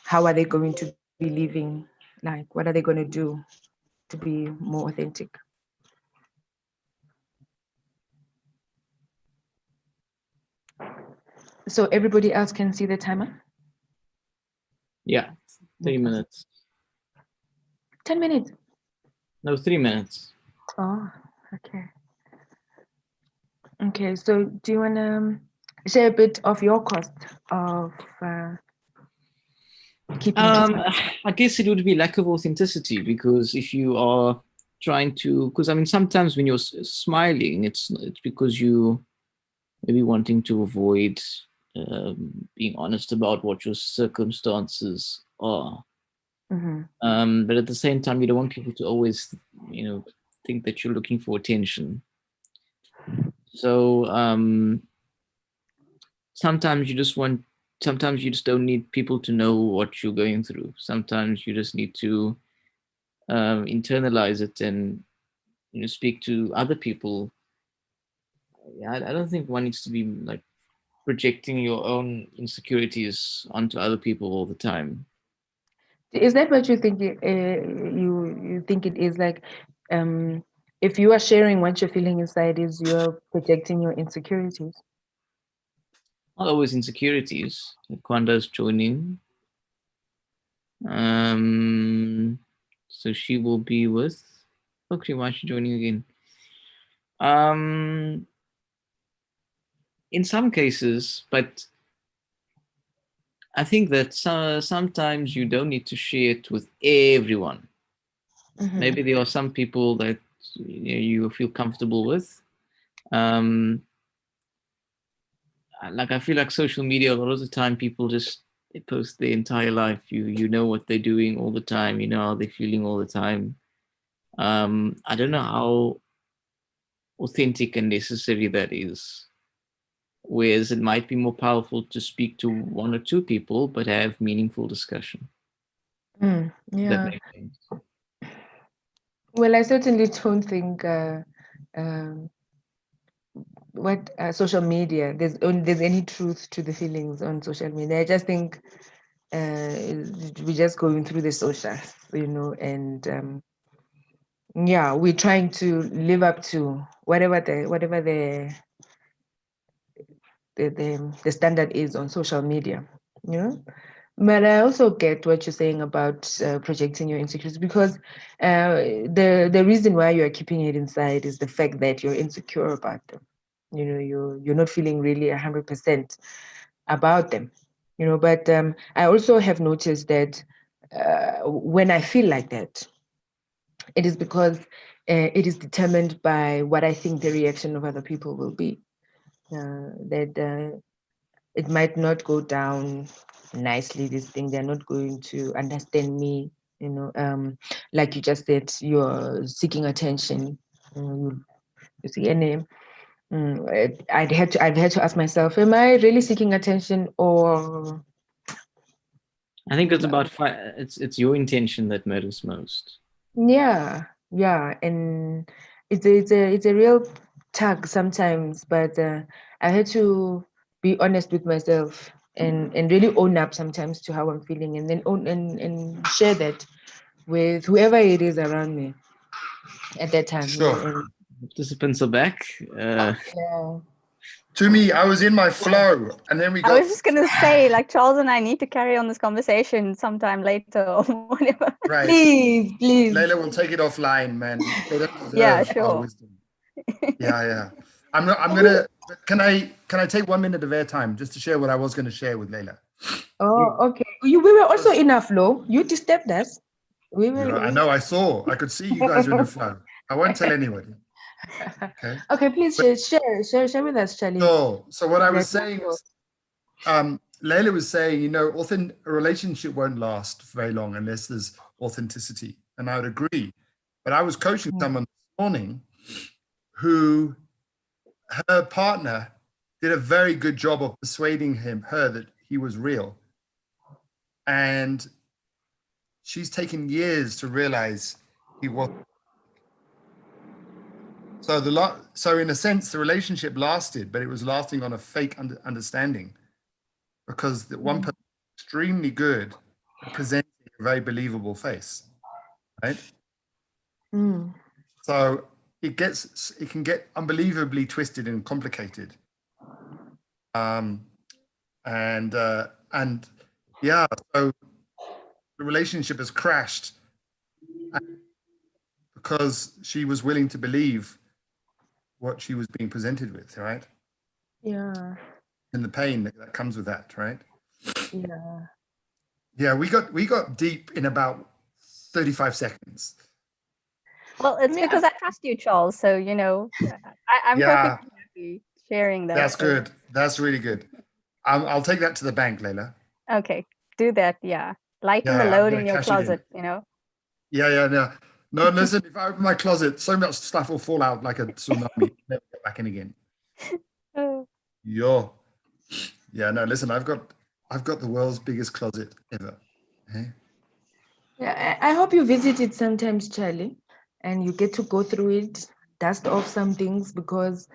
How are they going to be living? Like, what are they going to do to be more authentic? So everybody else can see the timer? Yeah, 3 minutes. 10 minutes. No, 3 minutes. Oh, okay. Okay, so do you want to share a bit of your cost of keeping I guess it would be lack of authenticity, because if you are trying to, because I mean, sometimes when you're smiling, it's because you maybe wanting to avoid being honest about what your circumstances are. But at the same time, you don't want people to always, you know, think that you're looking for attention. So sometimes you just don't need people to know what you're going through. Sometimes you just need to internalize it and, you know, speak to other people. Yeah, I don't think one needs to be like projecting your own insecurities onto other people all the time. Is that what you think? You think it is like, if you are sharing what you're feeling inside, is you're projecting your insecurities? Not always insecurities. Kwanda's joining. So she will be with. Okay, why is she joining again? In some cases, but I think that sometimes you don't need to share it with everyone. Maybe there are some people that you feel comfortable with. Like, I feel like social media, a lot of the time people just they post their entire life. You know what they're doing all the time. You know how they're feeling all the time. I don't know how authentic and necessary that is. Whereas it might be more powerful to speak to one or two people, but have meaningful discussion. That Yeah. makes sense. Well, I certainly don't think what social media, there's any truth to the feelings on social media. I just think we're just going through the socials, you know, and yeah, we're trying to live up to whatever the standard is on social media, you know. But I also get what you're saying about projecting your insecurities, because the reason why you're keeping it inside is the fact that you're insecure about them. You know, you're not feeling really 100% about them. You know, but I also have noticed that when I feel like that, it is because it is determined by what I think the reaction of other people will be. That it might not go down nicely, this thing. They're not going to understand me, you know. Like you just said, you're seeking attention. You see, and I've had to ask myself, am I really seeking attention, or I think it's about it's your intention that matters most. yeah, and it's a real tug sometimes, but I had to be honest with myself and really own up sometimes to how I'm feeling, and then own and share that with whoever it is around me at that time. You know, Sure. Participants are back. yeah. To me, I was in my flow, and then we I got. was just going to say, like, Charles and I need to carry on this conversation sometime later or whatever. Right. Please. Layla will take it offline, man. They don't deserve Yeah, our sure. wisdom. Yeah. I'm gonna. Can I take 1 minute of airtime just to share what I was going to share with Layla? Oh, okay. We were also in a flow. You disturbed us. We were. I know. I could see you guys were in a flow. I won't tell anybody. Okay. Okay, please share with us, Charlie. So what I was saying was, Layla was saying, you know, a relationship won't last very long unless there's authenticity. and I would agree. But I was coaching someone this morning who, her partner did a very good job of persuading her that he was real. And she's taken years to realize he wasn't. So in a sense, the relationship lasted, but it was lasting on a fake understanding, because the one person was extremely good at presenting a very believable face, right? So it can get unbelievably twisted and complicated. And yeah, so the relationship has crashed because she was willing to believe what she was being presented with, right? Yeah. And the pain that comes with that, right? Yeah. Yeah, we got deep in about 35 seconds. Well, it's because I trust you, Charles. So, you know, I'm perfectly happy sharing that. That's good. That's really good. I'll take that to the bank, Layla. Okay, do that. Yeah. Lighten the load in your closet, you know? Yeah. No, listen, if I open my closet, so much stuff will fall out like a tsunami. Never get back in again. Yeah, no, listen, I've got the world's biggest closet ever. Okay? Yeah, I hope you visit it sometimes, Charlie, and you get to go through it, dust off some things, because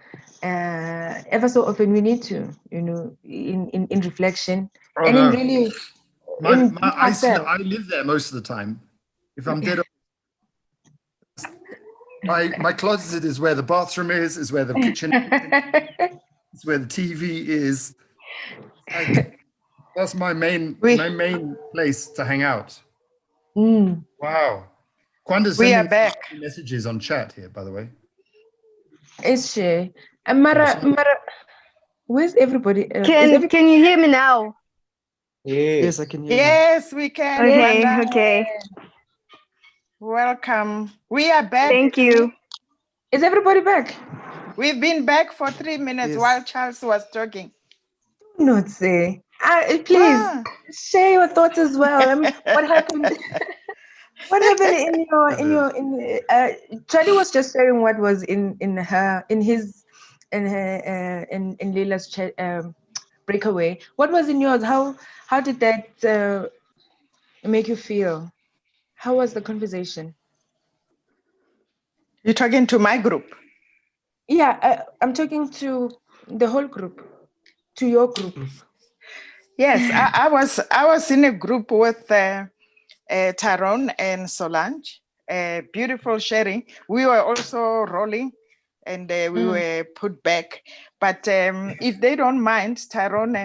ever so often we need to, you know, in reflection and in really I live there most of the time. If I'm dead, my closet is where the bathroom is where the kitchen is, it's where the TV is. That's my main place to hang out. Wow. Kwanda's sending back messages on chat here, by the way. Is she? Mara, where's everybody? Can you hear me now? Yes, I can hear you. Yes, we can. Okay, Wanda. okay. Welcome. We are back. Thank you. Is everybody back? We've been back for 3 minutes while Charles was talking. Do not say. Please share your thoughts as well. What happened? What happened in Charlie was just sharing what was in Leila's breakaway. What was in yours? How did that make you feel? How was the conversation? You're talking to my group? Yeah, I'm talking to the whole group, to your group. Yes, I was in a group with Tyrone and Solange. Beautiful sharing. We were also rolling, and we were put back. But if they don't mind, Tyrone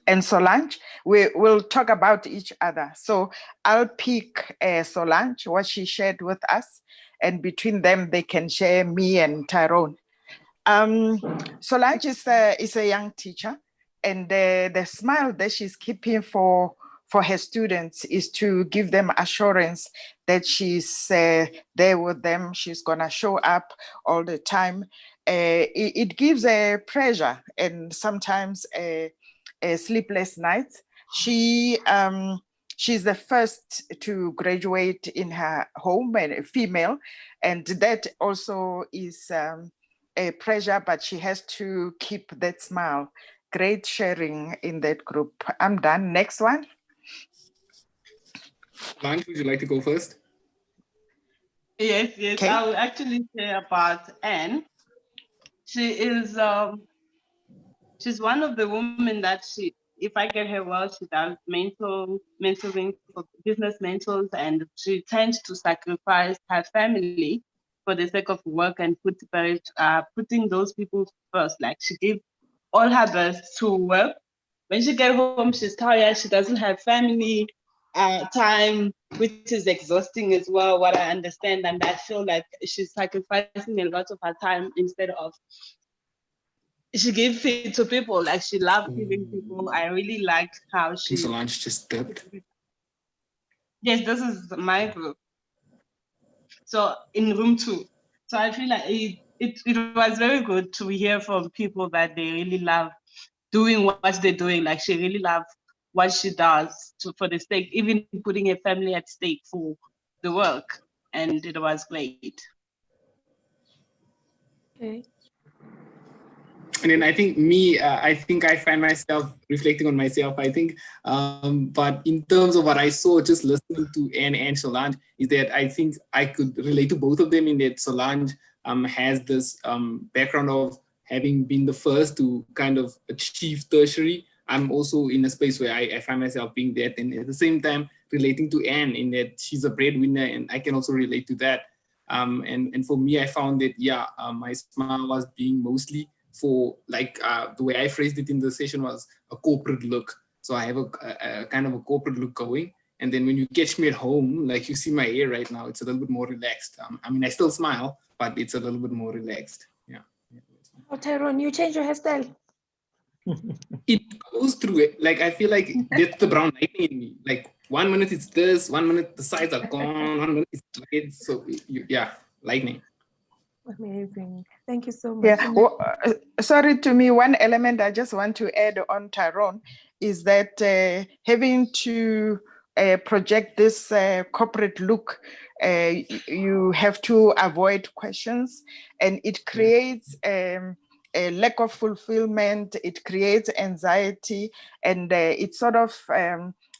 and Solange, we will talk about each other. So I'll pick Solange, what she shared with us, and between them, they can share me and Tyrone. Solange is a young teacher, and the smile that she's keeping for her students is to give them assurance that she's there with them. She's gonna show up all the time. It gives a pressure and sometimes a sleepless nights. She's the first to graduate in her home, and a female, and that also is a pressure, but she has to keep that smile. Great sharing in that group. I'm done. Next one. Lange, would you like to go first? Yes. Okay. I will actually say about Anne. She is she's one of the women that if I get her well, she does mentoring for business mentors, and she tends to sacrifice her family for the sake of work and putting those people first. Like, she gives all her best to work. When she gets home, she's tired. She doesn't have family time, which is exhausting as well, what I understand. And I feel like she's sacrificing a lot of her time instead of she gave it to people. Like, she loved giving people. I really liked how she. Solange just dipped. Yes, this is my group. So in room 2. So I feel like it was very good to hear from people that they really love doing what they're doing. Like, she really loved what she does for the stake, even putting her family at stake for the work. And it was great. Okay. And then I think I find myself reflecting on myself. I think, but in terms of what I saw, just listening to Anne and Solange, is that I think I could relate to both of them in that Solange has this background of having been the first to kind of achieve tertiary. I'm also in a space where I find myself being that, and at the same time relating to Anne in that she's a breadwinner, and I can also relate to that. And for me, I found that my smile was being mostly for like the way I phrased it in the session was a corporate look. So I have a kind of a corporate look going. And then when you catch me at home, like you see my hair right now, it's a little bit more relaxed. I mean, I still smile, but it's a little bit more relaxed. Yeah. Oh, Tyrone, you changed your hairstyle. It goes through it. Like, I feel like that's the brown lightning in me. Like 1 minute it's this, 1 minute the sides are gone, 1 minute it's red. So lightning. Amazing. Thank you so much. Yeah. Well, sorry, to me, one element I just want to add on Tyrone is that having to project this corporate look, you have to avoid questions, and it creates a lack of fulfillment. It creates anxiety, and it sort of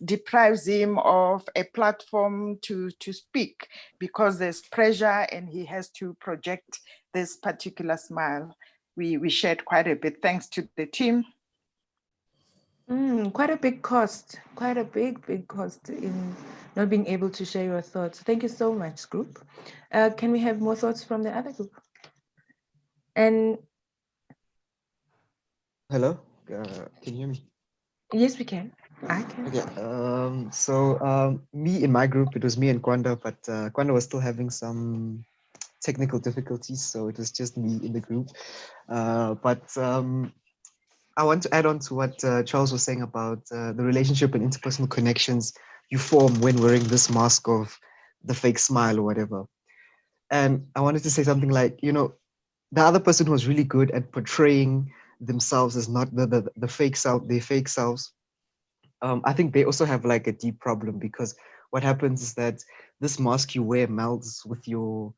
deprives him of a platform to speak, because there's pressure and he has to project this particular smile. We shared quite a bit, thanks to the team. Quite a big cost, quite a big cost in not being able to share your thoughts. Thank you so much, group. Can we have more thoughts from the other group? And Hello, can you hear me? yes, we can. I can. Okay. Me in my group, it was me and Kwanda, but Kwanda was still having some technical difficulties, so it was just me in the group. I want to add on to what Charles was saying about the relationship and interpersonal connections you form when wearing this mask of the fake smile or whatever. And I wanted to say something like, the other person was really good at portraying themselves as not the fake self, their fake selves. I think they also have like a deep problem, because what happens is that this mask you wear melds with your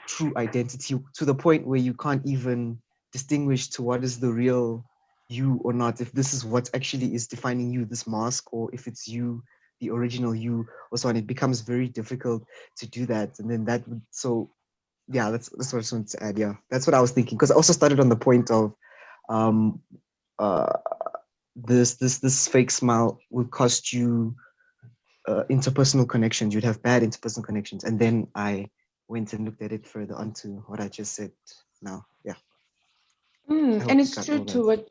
true identity to the point where you can't even distinguish to what is the real you or not, if this is what actually is defining you, this mask, or if it's you, the original you, or so on. It becomes very difficult to do that. And then that would, so yeah, that's what I just wanted to add. Yeah, that's what I was thinking, because I also started on the point of this fake smile will cost you interpersonal connections. You'd have bad interpersonal connections. And then I went and looked at it further onto what I just said now. Yeah. And it's true to what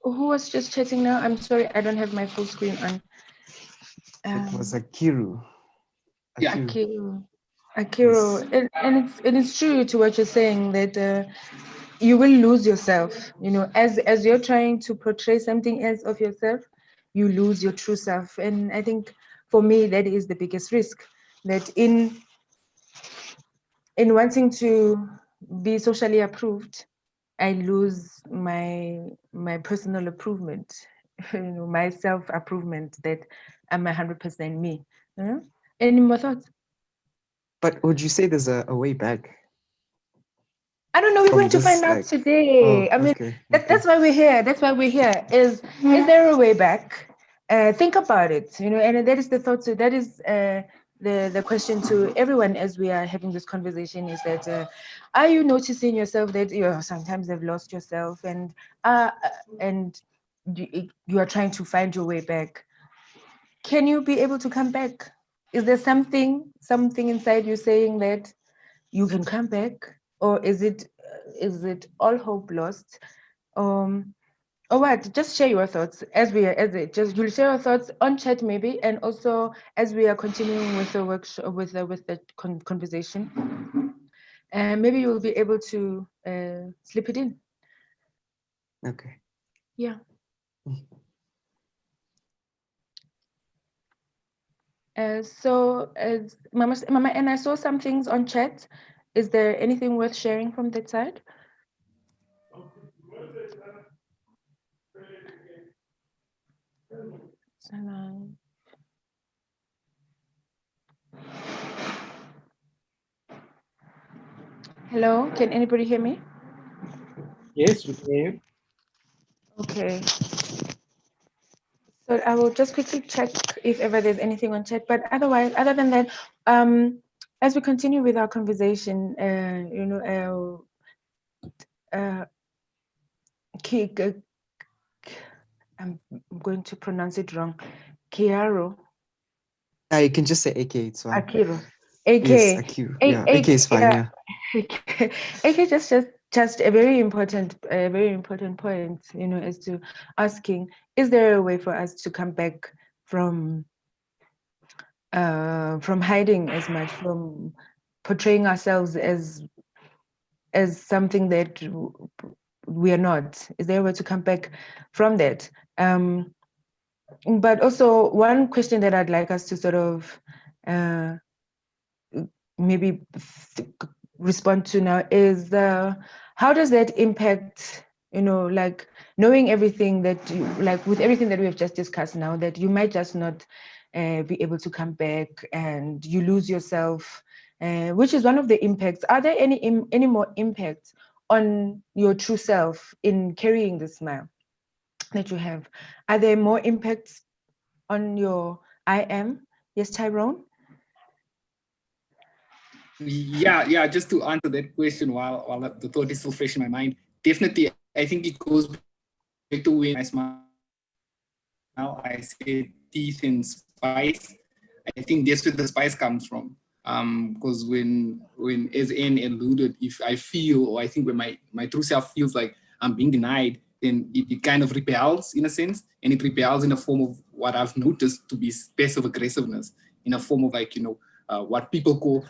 who was just chatting now? I'm sorry, I don't have my full screen on. It was Akiru. Yeah. Akiru. And it's true to what you're saying, that you will lose yourself. As you're trying to portray something else of yourself, you lose your true self. And I think for me, that is the biggest risk, that in wanting to be socially approved, I lose my personal improvement, my self-improvement, that I'm 100% me. Any more thoughts? But would you say there's a way back? I don't know. We're going to find out today. I mean, that's why we're here. That's why we're here. Is there a way back? Think about it. And that is the thought. So that is the question to everyone as we are having this conversation, is that are you noticing yourself that sometimes have lost yourself, and you are trying to find your way back? Can you be able to come back? Is there something inside you saying that you can come back, or is it all hope lost? Or what? Just share your thoughts you'll share your thoughts on chat maybe, and also as we are continuing with the workshop, with the conversation, and maybe you'll be able to slip it in. Okay. Yeah. So as Mama, and I saw some things on chat. Is there anything worth sharing from that side? Hello, can anybody hear me? Yes, we can hear you. Okay. So I will just quickly check if ever there's anything on chat. But otherwise, other than that, as we continue with our conversation, I'm going to pronounce it wrong. Kiaro. You can just say AK, it's fine. Akiro. AK. Yes, AQ. Yeah, AK is fine, yeah. AK just a very important point, as to asking, is there a way for us to come back from hiding as much, from portraying ourselves as something that we are not? Is there a way to come back from that? But also, one question that I'd like us to sort of maybe respond to now is how does that impact, like knowing everything that with everything that we have just discussed now, that you might just not be able to come back and you lose yourself, which is one of the impacts. Are there any more impacts on your true self in carrying the smile that you have? Are there more impacts on your I am? Yes, Tyrone? Yeah. Just to answer that question while the thought is still fresh in my mind, definitely, I think it goes back to when I smile. I said teeth and spice. I think that's where the spice comes from. Because when as Anne alluded, if I feel, or I think when my true self feels like I'm being denied, then it kind of repels in a sense, and it repels in a form of what I've noticed to be passive aggressiveness, in a form of what people call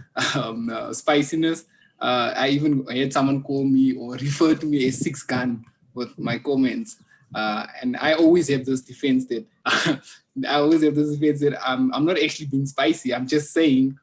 spiciness. I even had someone call me or refer to me as six gun with my comments. And I always have this defense that I'm not actually being spicy. I'm just saying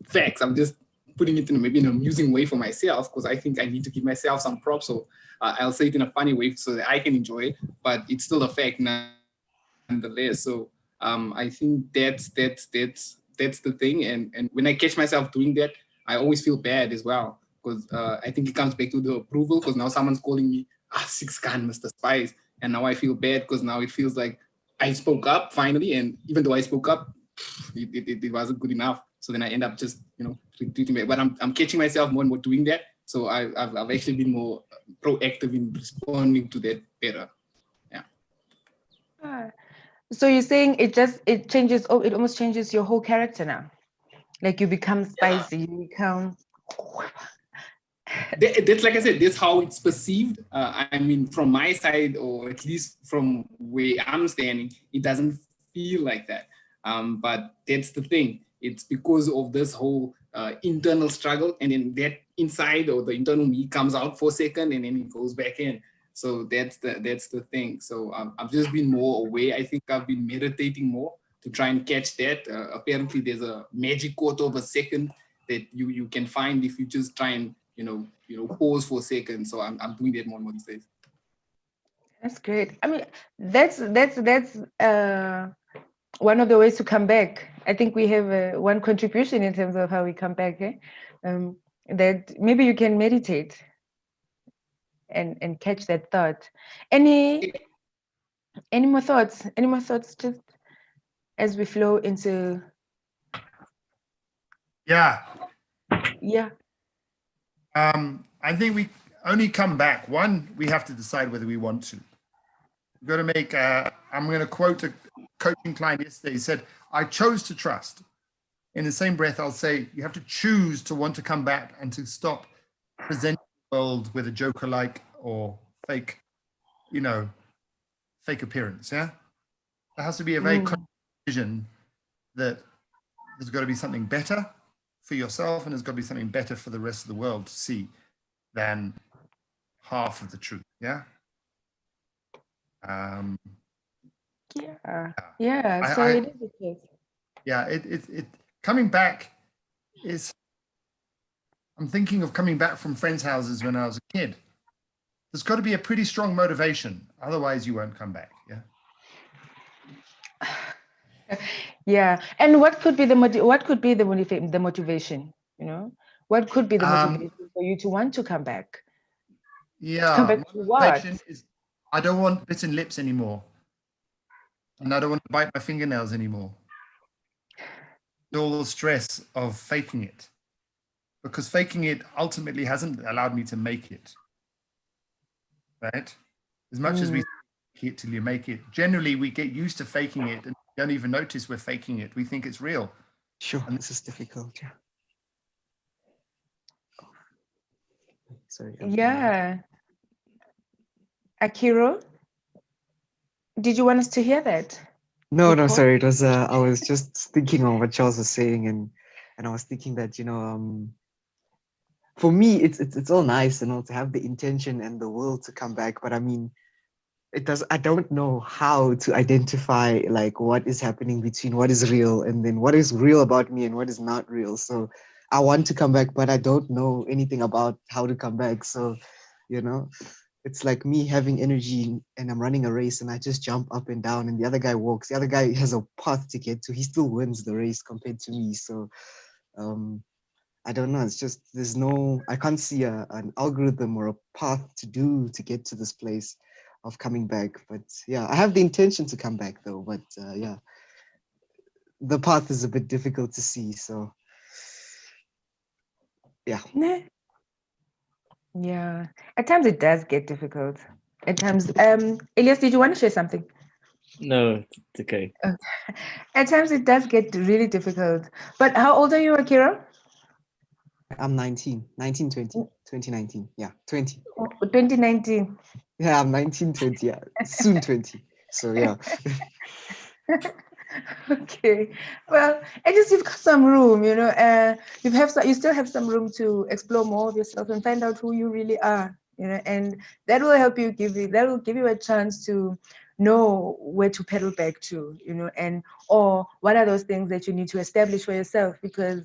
facts. I'm just putting it in maybe an amusing way for myself, because I think I need to give myself some props. So I'll say it in a funny way so that I can enjoy it, but it's still a fact nonetheless. So I think that's the thing. And when I catch myself doing that, I always feel bad as well, because I think it comes back to the approval, because now someone's calling me six gun Mr. Spice, and now I feel bad because now it feels like I spoke up finally, and even though I spoke up, it wasn't good enough. So then I end up just retreating back. But I'm catching myself more and more doing that. So I've actually been more proactive in responding to that better. Yeah. So you're saying it changes? Oh, it almost changes your whole character now. Like you become spicy. You become. That's like I said, that's how it's perceived. I mean, from my side, or at least from where I'm standing, it doesn't feel like that. But that's the thing. It's because of this whole internal struggle, and then that inside, or the internal me, comes out for a second, and then it goes back in. So that's the thing. So I've just been more aware. I think I've been meditating more to try and catch that. Apparently, there's a magic quarter of a second that you can find if you just try and pause for a second. So I'm doing that more and more these days. That's great. I mean, that's one of the ways to come back. I think we have one contribution in terms of how we come back. That maybe you can meditate and catch that thought. Any more thoughts? Any more thoughts? Just as we flow into. Yeah. I think we only come back. One, we have to decide whether we want to. We've got to make, I'm going to quote a coaching client yesterday. He said, I chose to trust. In the same breath, I'll say, you have to choose to want to come back and to stop presenting the world with a Joker-like or fake, fake appearance, yeah? There has to be a very conscious vision that there's got to be something better for yourself, and there's got to be something better for the rest of the world to see than half of the truth, yeah? Yeah. So it is the case. Yeah, it coming back is. I'm thinking of coming back from friends' houses when I was a kid. There's got to be a pretty strong motivation, otherwise you won't come back. Yeah. Yeah. And what could be the the motivation? You know, what could be the motivation for you to want to come back? To come Yeah, back my to what? motivation is I don't want bitten lips anymore. And I don't want to bite my fingernails anymore. All the stress of faking it. Because faking it ultimately hasn't allowed me to make it. Right? As much as we fake it till you make it, generally we get used to faking it and don't even notice we're faking it. We think it's real. Sure, and this is difficult. Yeah. Sorry. Yeah. Akiro, did you want us to hear that? No, Your call? sorry. It was I was just thinking of what Charles was saying, and I was thinking that for me it's all nice, to have the intention and the will to come back, but I mean, I don't know how to identify like what is happening between what is real and then what is real about me and what is not real. So I want to come back, but I don't know anything about how to come back. So, it's like me having energy and I'm running a race and I just jump up and down and the other guy walks. The other guy has a path to get to. He still wins the race compared to me. So I don't know. It's just I can't see an algorithm or a path to get to this place of coming back. But yeah, I have the intention to come back though. But yeah, the path is a bit difficult to see. So yeah. Yeah. At times it does get difficult. At times, Elias, did you want to share something? No, it's okay. At times it does get really difficult. But how old are you, Akira? I'm 19, 2019. Yeah, 20. 2019. Yeah, I'm 19, 20. Yeah, soon 20. So yeah. Okay. Well, at least you've got some room, you still have some room to explore more of yourself and find out who you really are, and that will help you that will give you a chance to know where to pedal back to, or what are those things that you need to establish for yourself, because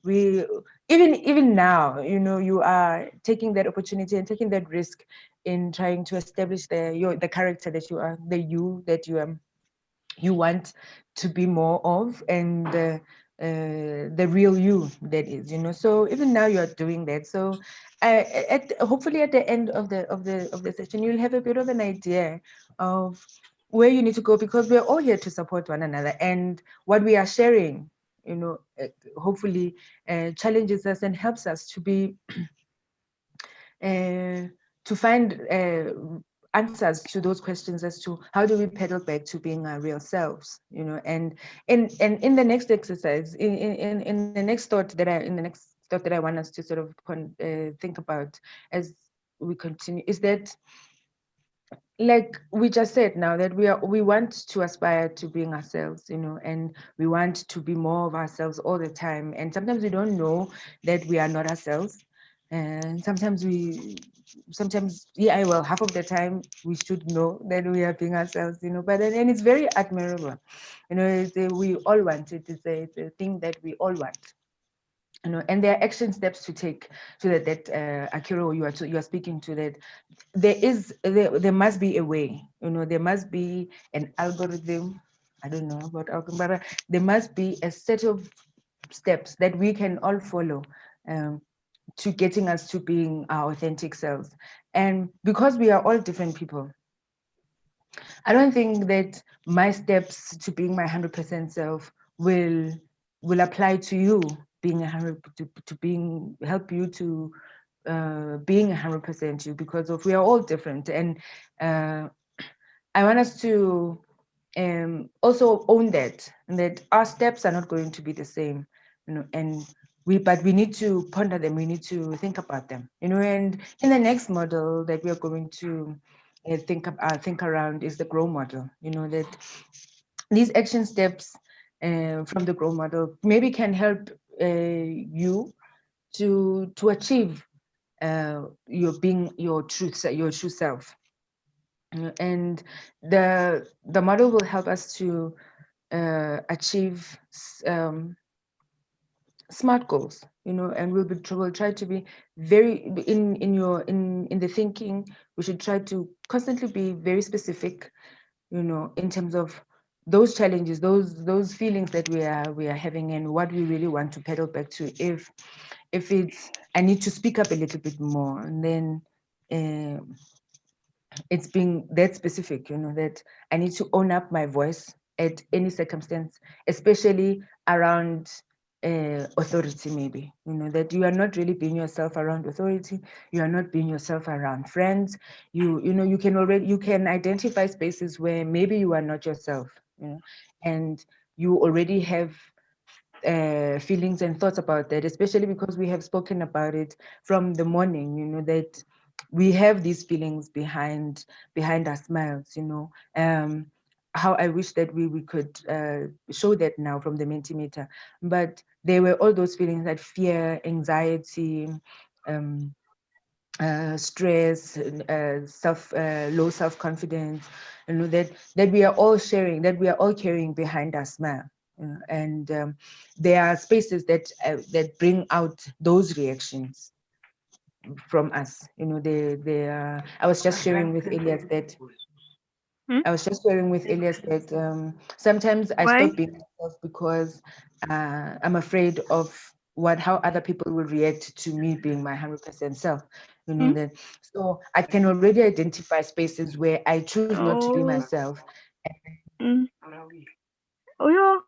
we even now, you are taking that opportunity and taking that risk in trying to establish the character that you are, the you that you want to be more of, and the real you that is, so even now you are doing that. So hopefully at the end of the session you'll have a bit of an idea of where you need to go, because we're all here to support one another, and what we are sharing, hopefully challenges us and helps us to be to find answers to those questions as to how do we pedal back to being our real selves, and in the next exercise, in the next thought that I want us to sort of think about as we continue, is that, like we just said now, that we want to aspire to being ourselves, and we want to be more of ourselves all the time, and sometimes we don't know that we are not ourselves, and sometimes half of the time we should know that we are being ourselves, but then it's very admirable, we all want it. It's a thing that we all want, and there are action steps to take, so that Akiro, you are speaking to, that there must be a way, there must be an algorithm. I don't know about algorithm, but there must be a set of steps that we can all follow, to getting us to being our authentic selves. And because we are all different people, I don't think that my steps to being my 100% self will apply to you being 100 to being help you to being 100% you, because we are all different. And I want us to also own that, and that our steps are not going to be the same, and but we need to ponder them, we need to think about them, and in the next model that we are going to think around is the grow model, that these action steps from the grow model maybe can help you to achieve your true self. And the model will help us to achieve smart goals, and we'll try to be very in the thinking. We should try to constantly be very specific, in terms of those challenges, those feelings that we are having, and what we really want to pedal back to. If it's, I need to speak up a little bit more, and then it's being that specific, that I need to own up my voice at any circumstance, especially around authority, maybe, that you are not really being yourself around authority, you are not being yourself around friends, you can identify spaces where maybe you are not yourself, and you already have feelings and thoughts about that, especially because we have spoken about it from the morning, that we have these feelings behind our smiles, how I wish that we could show that now from the Mentimeter. But there were all those feelings, like fear, anxiety, stress, low self-confidence, that we are all sharing, that we are all carrying behind our smile. And there are spaces that bring out those reactions from us. I was just sharing with Elias that sometimes I Why? stop being myself because I'm afraid of how other people will react to me being my 100% self. That, so I can already identify spaces where I choose not to be Oh. myself. Oh yeah.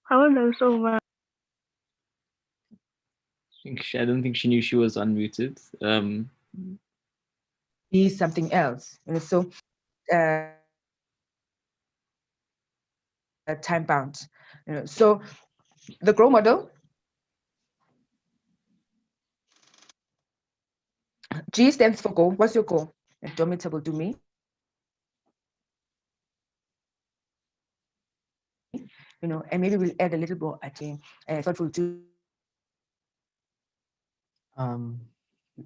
How are those over? I don't think she knew she was unmuted. Be something else. So time bound. So the grow model, G stands for goal. What's your goal? Indomitable to me. And maybe we'll add a little more at thoughtful to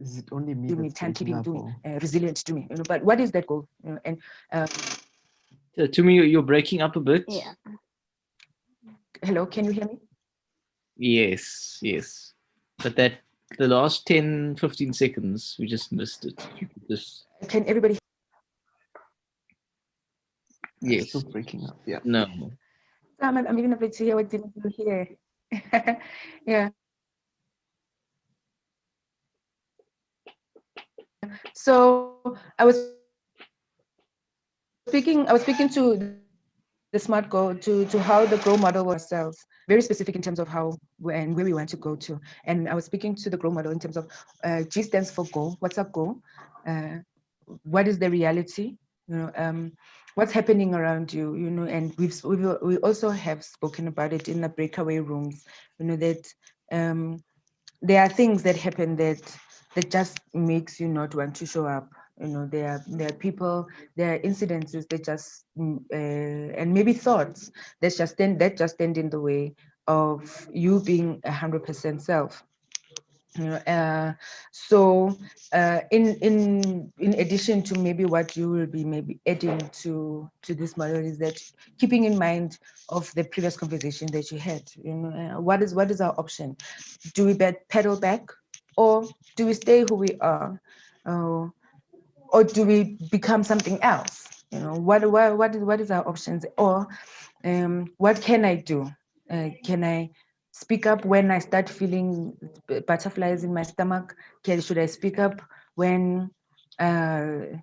Is it only me me, that's breaking timekeeping up? to me, Or? resilient to me. But what is that goal? And to me, you're breaking up a bit. Yeah. hello, can you hear me? Yes. But the last 10, 15 seconds, we just missed it. You could just... Can everybody? Yes. Still breaking up. Yeah. No. I'm even afraid to hear what didn't you hear. Yeah. So I was speaking to the smart goal, to how the grow model was ourselves, very specific in terms of how and where we want to go to. And I was speaking to the grow model in terms of G stands for goal. What's our goal? What is the reality? What's happening around you? And we also have spoken about it in the breakaway rooms. That there are things that happen that just makes you not want to show up. There are people, there are incidences that just and maybe thoughts that just stand in the way of you being 100% self. So in addition to maybe what you will be maybe adding to this model, is that keeping in mind of the previous conversation that you had. What is our option? Do we pedal back, or do we stay who we are, or do we become something else? What is our options? Or what can I do? Can I speak up when I start feeling butterflies in my stomach? Should I speak up when I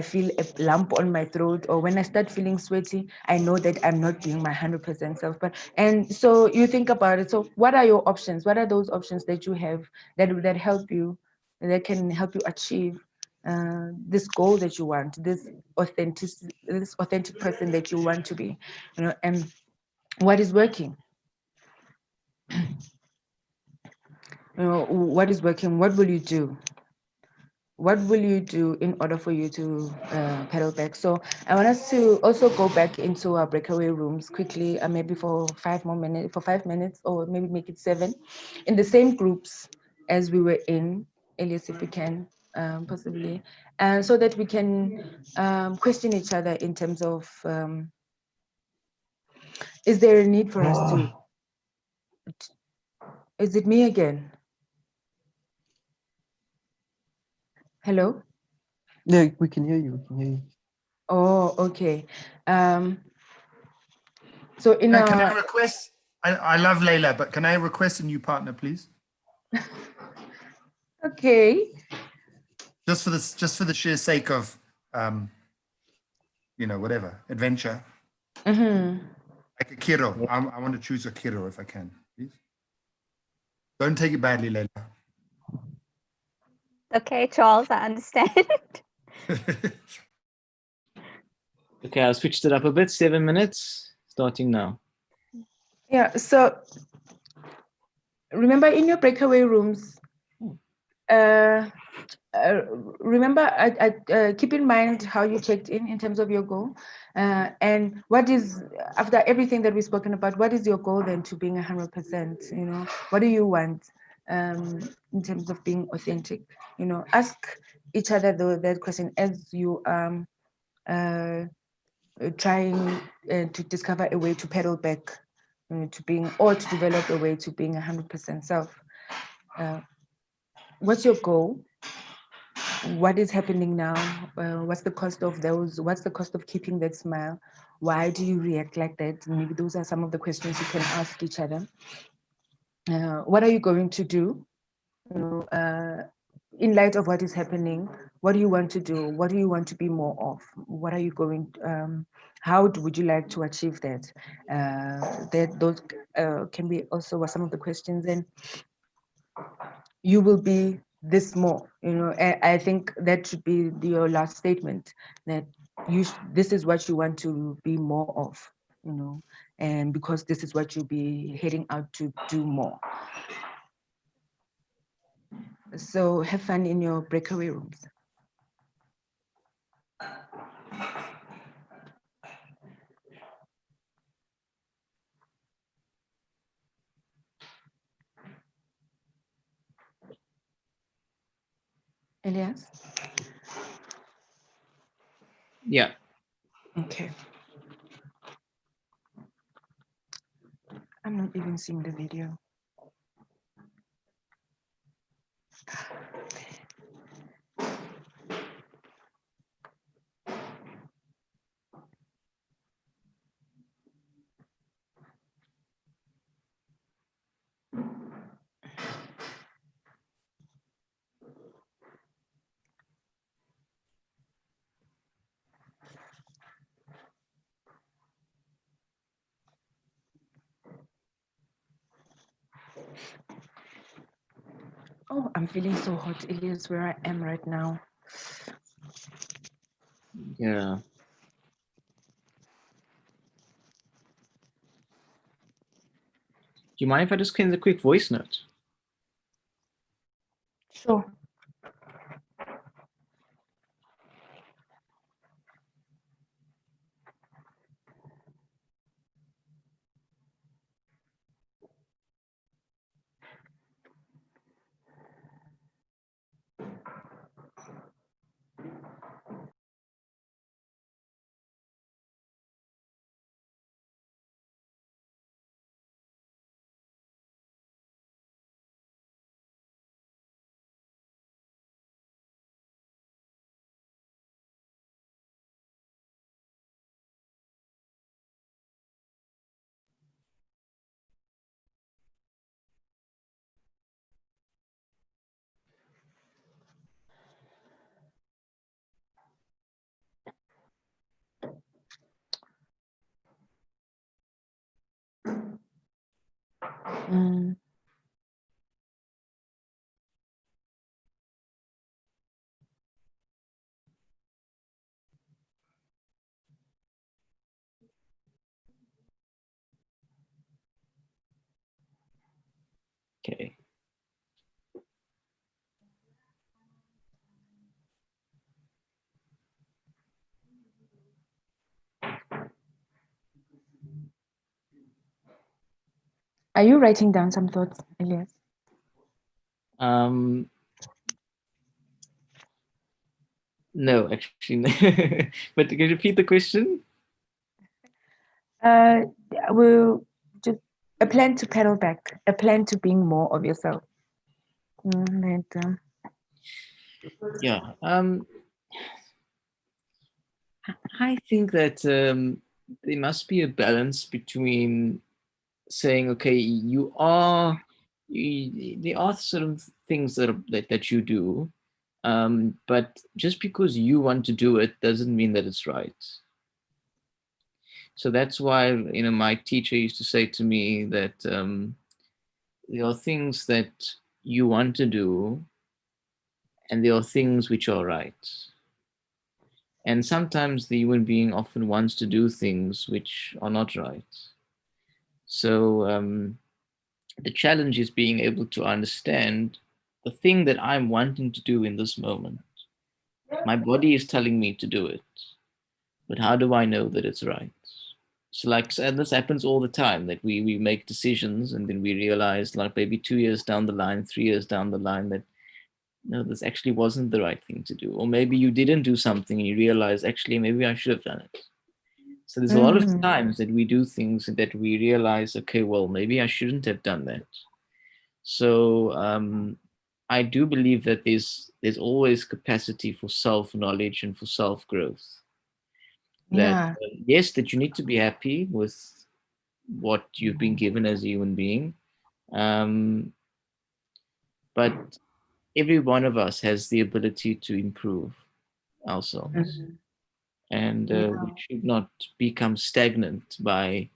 feel a lump on my throat, or when I start feeling sweaty? I know that I'm not being my 100% self. And so you think about it. So what are your options? What are those options that you have that help you, that can help you achieve this goal that you want, this authentic person that you want to be? And what is working? What is working? What will you do? What will you do in order for you to pedal back? So I want us to also go back into our breakaway rooms quickly, maybe for 5 minutes, or maybe make it 7, in the same groups as we were in, Elias, if we can, possibly, so that we can question each other in terms of, is there a need for us to, is it me again? Hello? Yeah, we can hear you. We can hear you. Oh, okay. So in Can I our request? I love Layla, but can I request a new partner, please? okay. Just for the sheer sake of, whatever adventure. Mm-hmm. Like a Kiro. I want to choose a Kiro if I can, please. Don't take it badly, Layla. Okay, Charles, I understand. Okay, I switched it up a bit. 7 minutes, starting now. Yeah. So remember, in your breakaway rooms, remember, keep in mind how you checked in terms of your goal, and what is, after everything that we've spoken about, what is your goal then to being 100%? You know, what do you want in terms of being authentic? You know, ask each other that question as you trying to discover a way to pedal back to being, or to develop a way to being 100% self. What's your goal? What is happening now? What's the cost of those? What's the cost of keeping that smile? Why do you react like that? Maybe those are some of the questions you can ask each other. What are you going to do? You know, in light of what is happening, what do you want to do? What do you want to be more of? What are you going? How would you like to achieve that? Those can be also some of the questions. And you will be this more, you know. I think that should be your last statement, that this is what you want to be more of, you know, and because this is what you'll be heading out to do more. So have fun in your breakaway rooms. Elias? Yeah. Okay. I'm not even seeing the video. Oh, I'm feeling so hot. Elias, where I am right now. Yeah. Do you mind if I just send a quick voice note? Sure. Mm. Okay. Are you writing down some thoughts, Elias? No, actually. But can you repeat the question? We'll just a plan to pedal back, a plan to being more of yourself. Yeah. I think that there must be a balance between saying, okay, there are certain things that you do, but just because you want to do it doesn't mean that it's right. So that's why, my teacher used to say to me that there are things that you want to do, and there are things which are right. And sometimes the human being often wants to do things which are not right. So the challenge is being able to understand the thing that I'm wanting to do in this moment. My body is telling me to do it, but how do I know that it's right? So and this happens all the time, that we make decisions and then we realize, like maybe 2 years down the line, 3 years down the line, that no, this actually wasn't the right thing to do. Or maybe you didn't do something and you realize, actually, maybe I should have done it. So there's a lot of times that we do things that we realize, okay, well, maybe I shouldn't have done that. So I do believe that there's always capacity for self-knowledge and for self-growth. That yes, that you need to be happy with what you've been given as a human being, but every one of us has the ability to improve ourselves, and we should not become stagnant by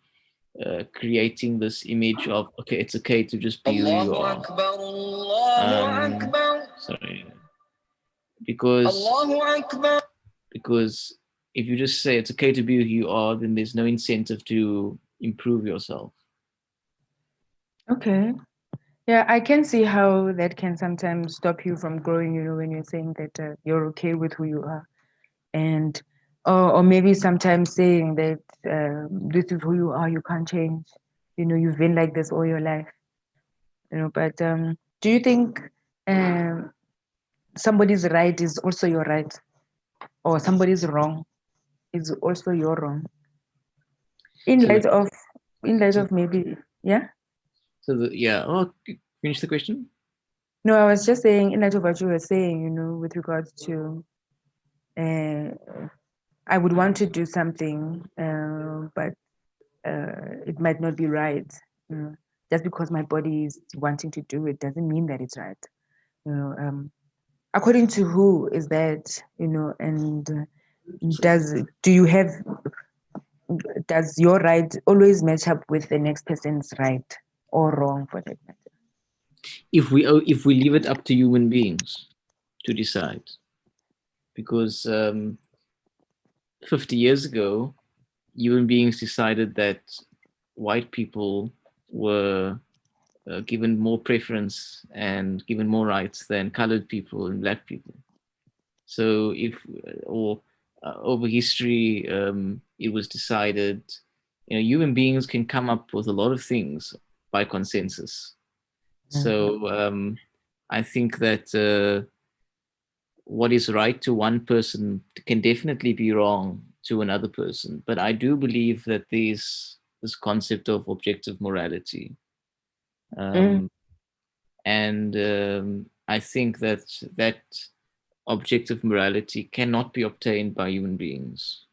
creating this image of, okay, it's okay to just be who you are. Sorry, because if you just say it's okay to be who you are, then there's no incentive to improve yourself. Okay. Yeah, I can see how that can sometimes stop you from growing, when you're saying that you're okay with who you are. And or maybe sometimes saying that this is who you are, you can't change. You've been like this all your life. But do you think somebody's right is also your right, or somebody's wrong is also your wrong? In light of maybe, yeah. Finish the question. No, I was just saying, in light of what you were saying, with regards to, I would want to do something, but it might not be right. Just because my body is wanting to do it doesn't mean that it's right. According to who is that? And does your right always match up with the next person's right or wrong, for that matter? If we leave it up to human beings to decide, because 50 years ago, human beings decided that white people were given more preference and given more rights than colored people and black people. So over history, it was decided, human beings can come up with a lot of things by consensus. So I think that what is right to one person can definitely be wrong to another person. But I do believe that there's this concept of objective morality. And I think that objective morality cannot be obtained by human beings.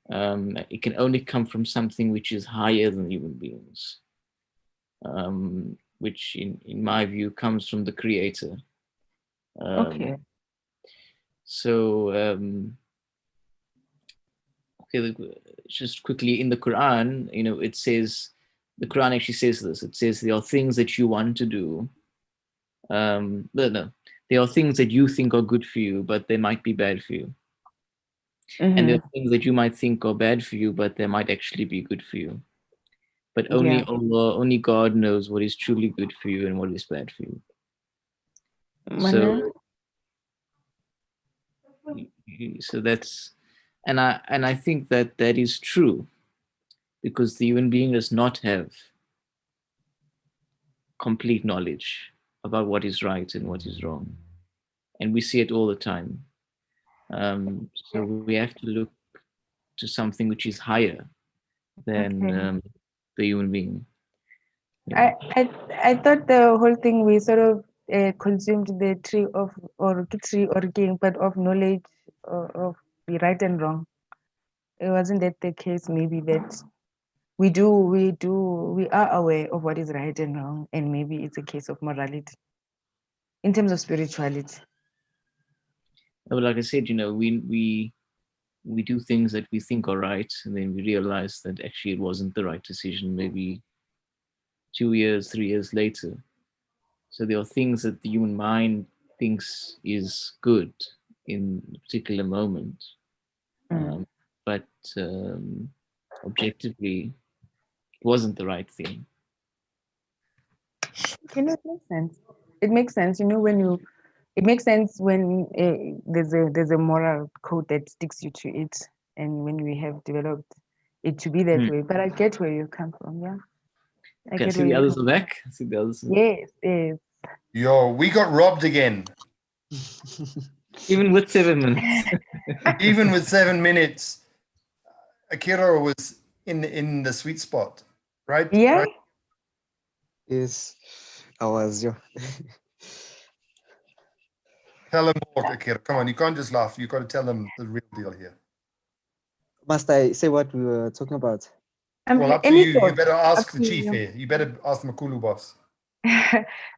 It can only come from something which is higher than human beings, which in my view comes from the Creator. Okay. So, just quickly, in the Quran, it says, the Quran actually says this. It says there are things that you want to do. No, there are things that you think are good for you, but they might be bad for you. And there are things that you might think are bad for you, but they might actually be good for you. But only Allah, only God knows what is truly good for you and what is bad for you. So that's, and I think that is true, because the human being does not have complete knowledge about what is right and what is wrong, and we see it all the time. So we have to look to something which is higher than the human being. I thought the whole thing, we sort of consumed the tree or king, but of knowledge of the right and wrong. It wasn't that the case, maybe that we are aware of what is right and wrong, and maybe it's a case of morality in terms of spirituality. But like I said, we do things that we think are right, and then we realize that actually it wasn't the right decision. Maybe 2 years, 3 years later. So there are things that the human mind thinks is good in a particular moment, but objectively, it wasn't the right thing. It makes sense. It makes sense, it makes sense when there's a moral code that sticks you to it, and when we have developed it to be that way. But I get where you come from, yeah. Okay, see the others are back. See the others. Yes, yes. Yo, we got robbed again. Even with 7 minutes. Even with 7 minutes, Akira was in the sweet spot, right? Yeah. Right? Yes, I was. Yeah. Tell them more, Akira. Come on, you can't just laugh. You got to tell them the real deal here. Must I say what we were talking about? Well, up to you. You better ask the chief here. You better ask the Makulu boss.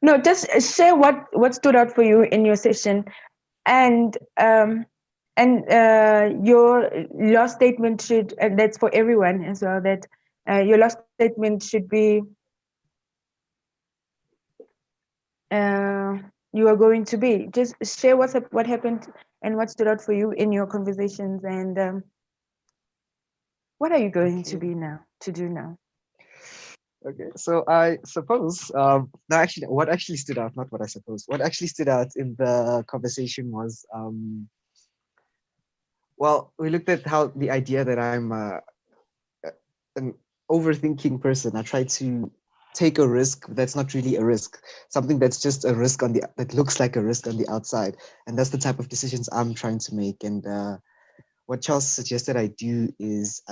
No, just share what stood out for you in your session, and your last statement should, and that's for everyone as well, that your last statement should be you are going to be. Just share what happened and what stood out for you in your conversations, and what are you going to be now, to do now? Okay, so I suppose no, actually, what actually stood out, not what I suppose, what actually stood out in the conversation was well, we looked at how the idea that I'm an overthinking person. I try to take a risk that's not really a risk, something that's just a risk that looks like a risk on the outside, and that's the type of decisions I'm trying to make. And what Charles suggested I do is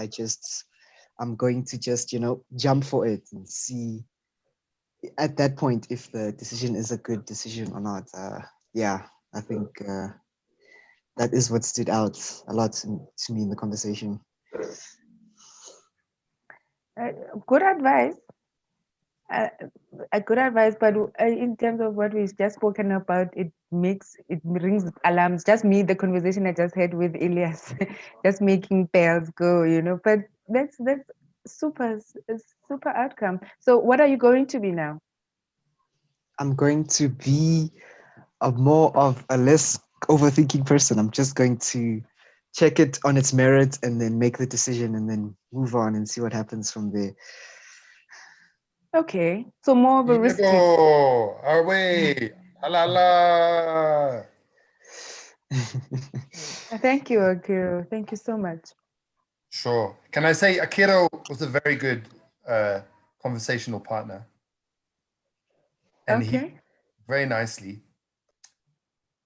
I'm going to just jump for it and see at that point if the decision is a good decision or not. Yeah, I think that is what stood out a lot to me in the conversation. Good advice. A good advice, but in terms of what we've just spoken about, it rings alarms. Just me, the conversation I just had with Elias, just making bells go, But that's super outcome. So, what are you going to be now? I'm going to be more of a less overthinking person. I'm just going to check it on its merit and then make the decision and then move on and see what happens from there. Okay, so more of a risk. Oh, away. La. Thank you, Akira. Thank you so much. Sure. Can I say Akira was a very good conversational partner. And he very nicely.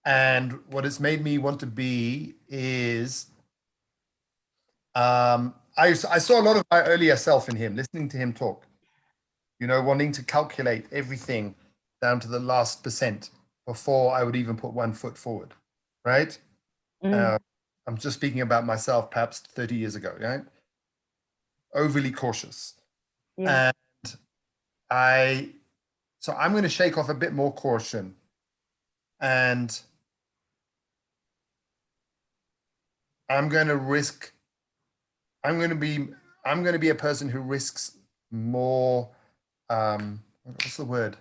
And what it's made me want to be is I saw a lot of my earlier self in him, listening to him talk, wanting to calculate everything down to the last percent before I would even put one foot forward, right? I'm just speaking about myself perhaps 30 years ago, right? Overly cautious. Yeah. And so I'm going to shake off a bit more caution, and I'm going to be a person who risks more. What's the word?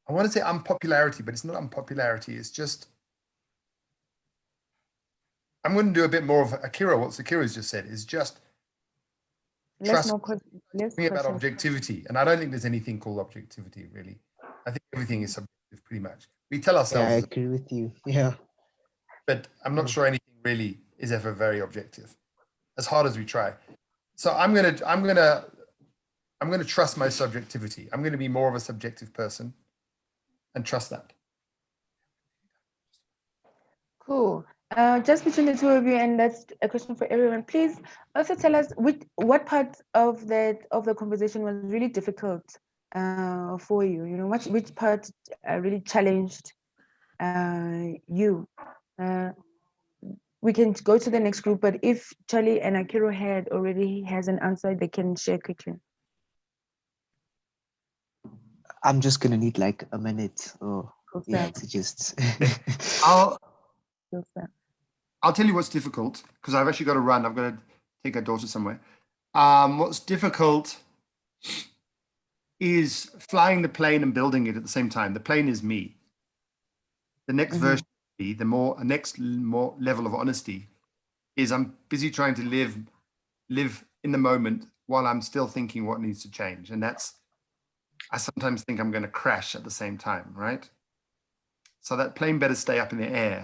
I want to say unpopularity, but it's not unpopularity. It's just, I'm going to do a bit more of Akira. What Akira's just said is just trust me about objectivity. And I don't think there's anything called objectivity, really. I think everything is subjective, pretty much. We tell ourselves. Yeah, I agree with you. Yeah. But I'm not sure anything really is ever very objective, as hard as we try. So I'm gonna trust my subjectivity. I'm going to be more of a subjective person and trust that. Cool. Just between the two of you, and that's a question for everyone. Please also tell us what part of the conversation was really difficult for you. Which part really challenged you. we can go to the next group, but if Charlie and Akiro already has an answer, they can share quickly. I'm just gonna need like a minute or Okay. to just. I'll tell you what's difficult, because I've actually got to run. I've got to take our daughter somewhere. What's difficult is flying the plane and building it at the same time. The plane is me. The next version of me, next more level of honesty is I'm busy trying to live in the moment while I'm still thinking what needs to change. And I sometimes think I'm going to crash at the same time, right? So that plane better stay up in the air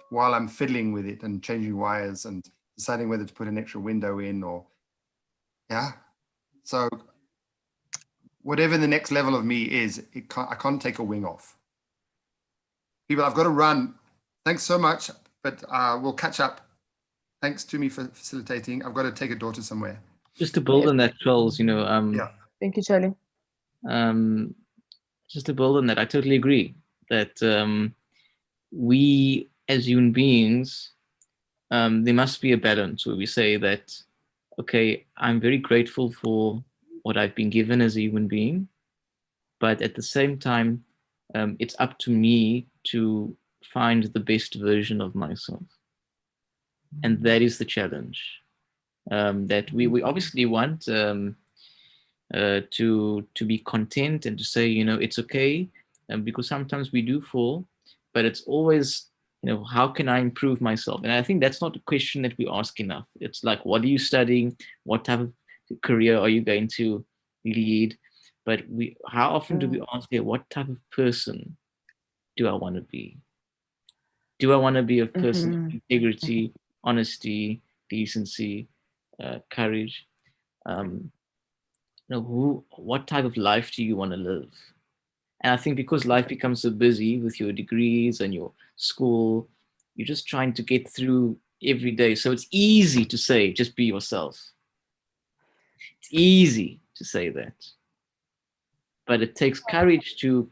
while I'm fiddling with it and changing wires and deciding whether to put an extra window in or, yeah. So whatever the next level of me is, I can't take a wing off. People, I've got to run. Thanks so much, but we'll catch up. Thanks to me for facilitating. I've got to take a daughter somewhere. Just to build on that, Charles, yeah. Thank you, Charlie. Just to build on that, I totally agree that we as human beings, there must be a balance where we say that, okay, I'm very grateful for what I've been given as a human being, but at the same time, it's up to me to find the best version of myself. And that is the challenge. That we obviously want to be content and to say, it's okay, because sometimes we do fall, but it's always, how can I improve myself? And I think that's not a question that we ask enough. It's like, what are you studying? What type of career are you going to lead? But how often do we ask, what type of person do I want to be? Do I want to be a person of integrity, honesty, decency, courage? What type of life do you want to live? And I think because life becomes so busy with your degrees and your school, you're just trying to get through every day. So it's easy to say, just be yourself. It's easy to say that. But it takes courage to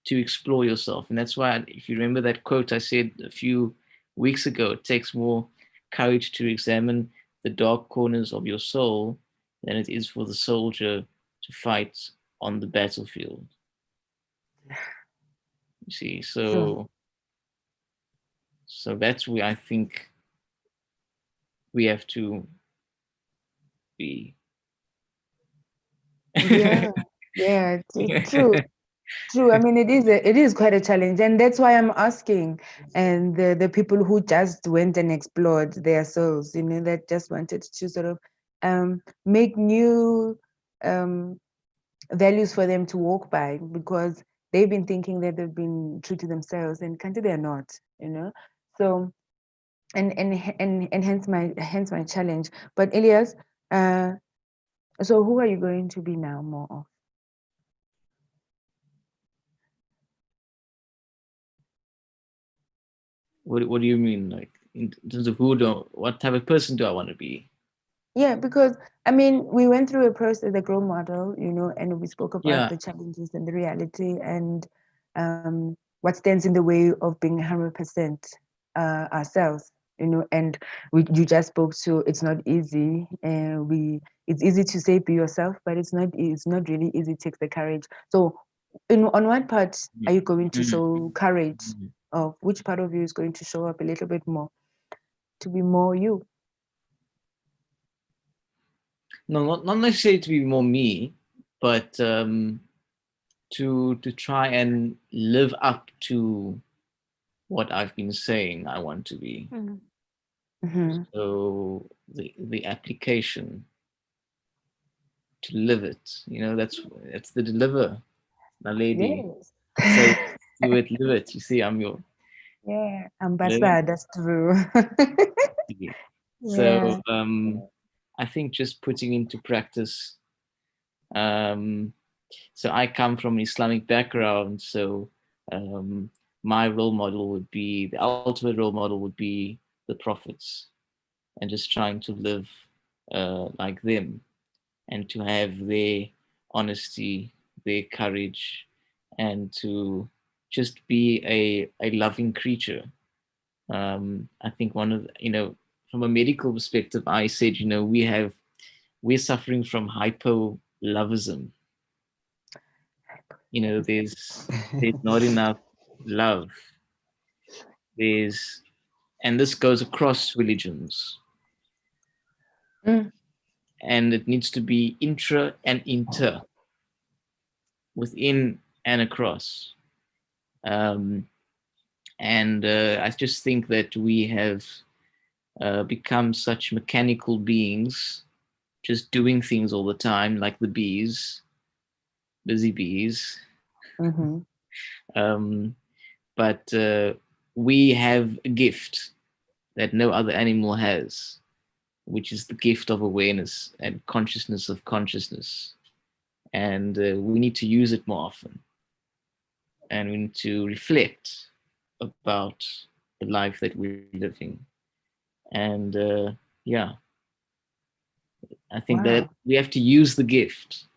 explore yourself. And that's why, if you remember that quote I said a few weeks ago, it takes more courage to examine the dark corners of your soul than it is for the soldier to fight on the battlefield. You see, so that's where I think we have to be. Yeah, it's true. True. I mean, it is quite a challenge, and that's why I'm asking. And the people who just went and explored their souls, that just wanted to sort of make new values for them to walk by, because they've been thinking that they've been true to themselves, and kind of they're not. So, and hence my challenge. But Elias, so who are you going to be now more of? What do you mean, like in terms of what type of person do I want to be? Yeah, because I mean, we went through a process, the grow model, and we spoke about the challenges and the reality, and what stands in the way of being 100% ourselves, and you just spoke to, it's not easy, and it's easy to say be yourself, but it's not really easy. It takes the courage. So on what part are you going to show courage? Of which part of you is going to show up a little bit more to be more you? No, not necessarily to be more me, but to try and live up to what I've been saying I want to be. So the application to live it, that's the deliver, my lady. Yes. Say do it, live it. You see, I'm your ambassador. That's true. So I think just putting into practice. So I come from an Islamic background, so my role model would be, the ultimate role model would be the prophets, and just trying to live like them, and to have their honesty, their courage, and to just be a loving creature, I think one of from a medical perspective, I said, we're suffering from hypo-lovism. There's not enough love. And this goes across religions. Mm. And it needs to be intra and inter, within and across. And I just think that we have become such mechanical beings, just doing things all the time, like the bees, busy bees. Mm-hmm. But we have a gift that no other animal has, which is the gift of awareness and consciousness of consciousness. And we need to use it more often. And we need to reflect about the life that we're living. And yeah, I think that we have to use the gift.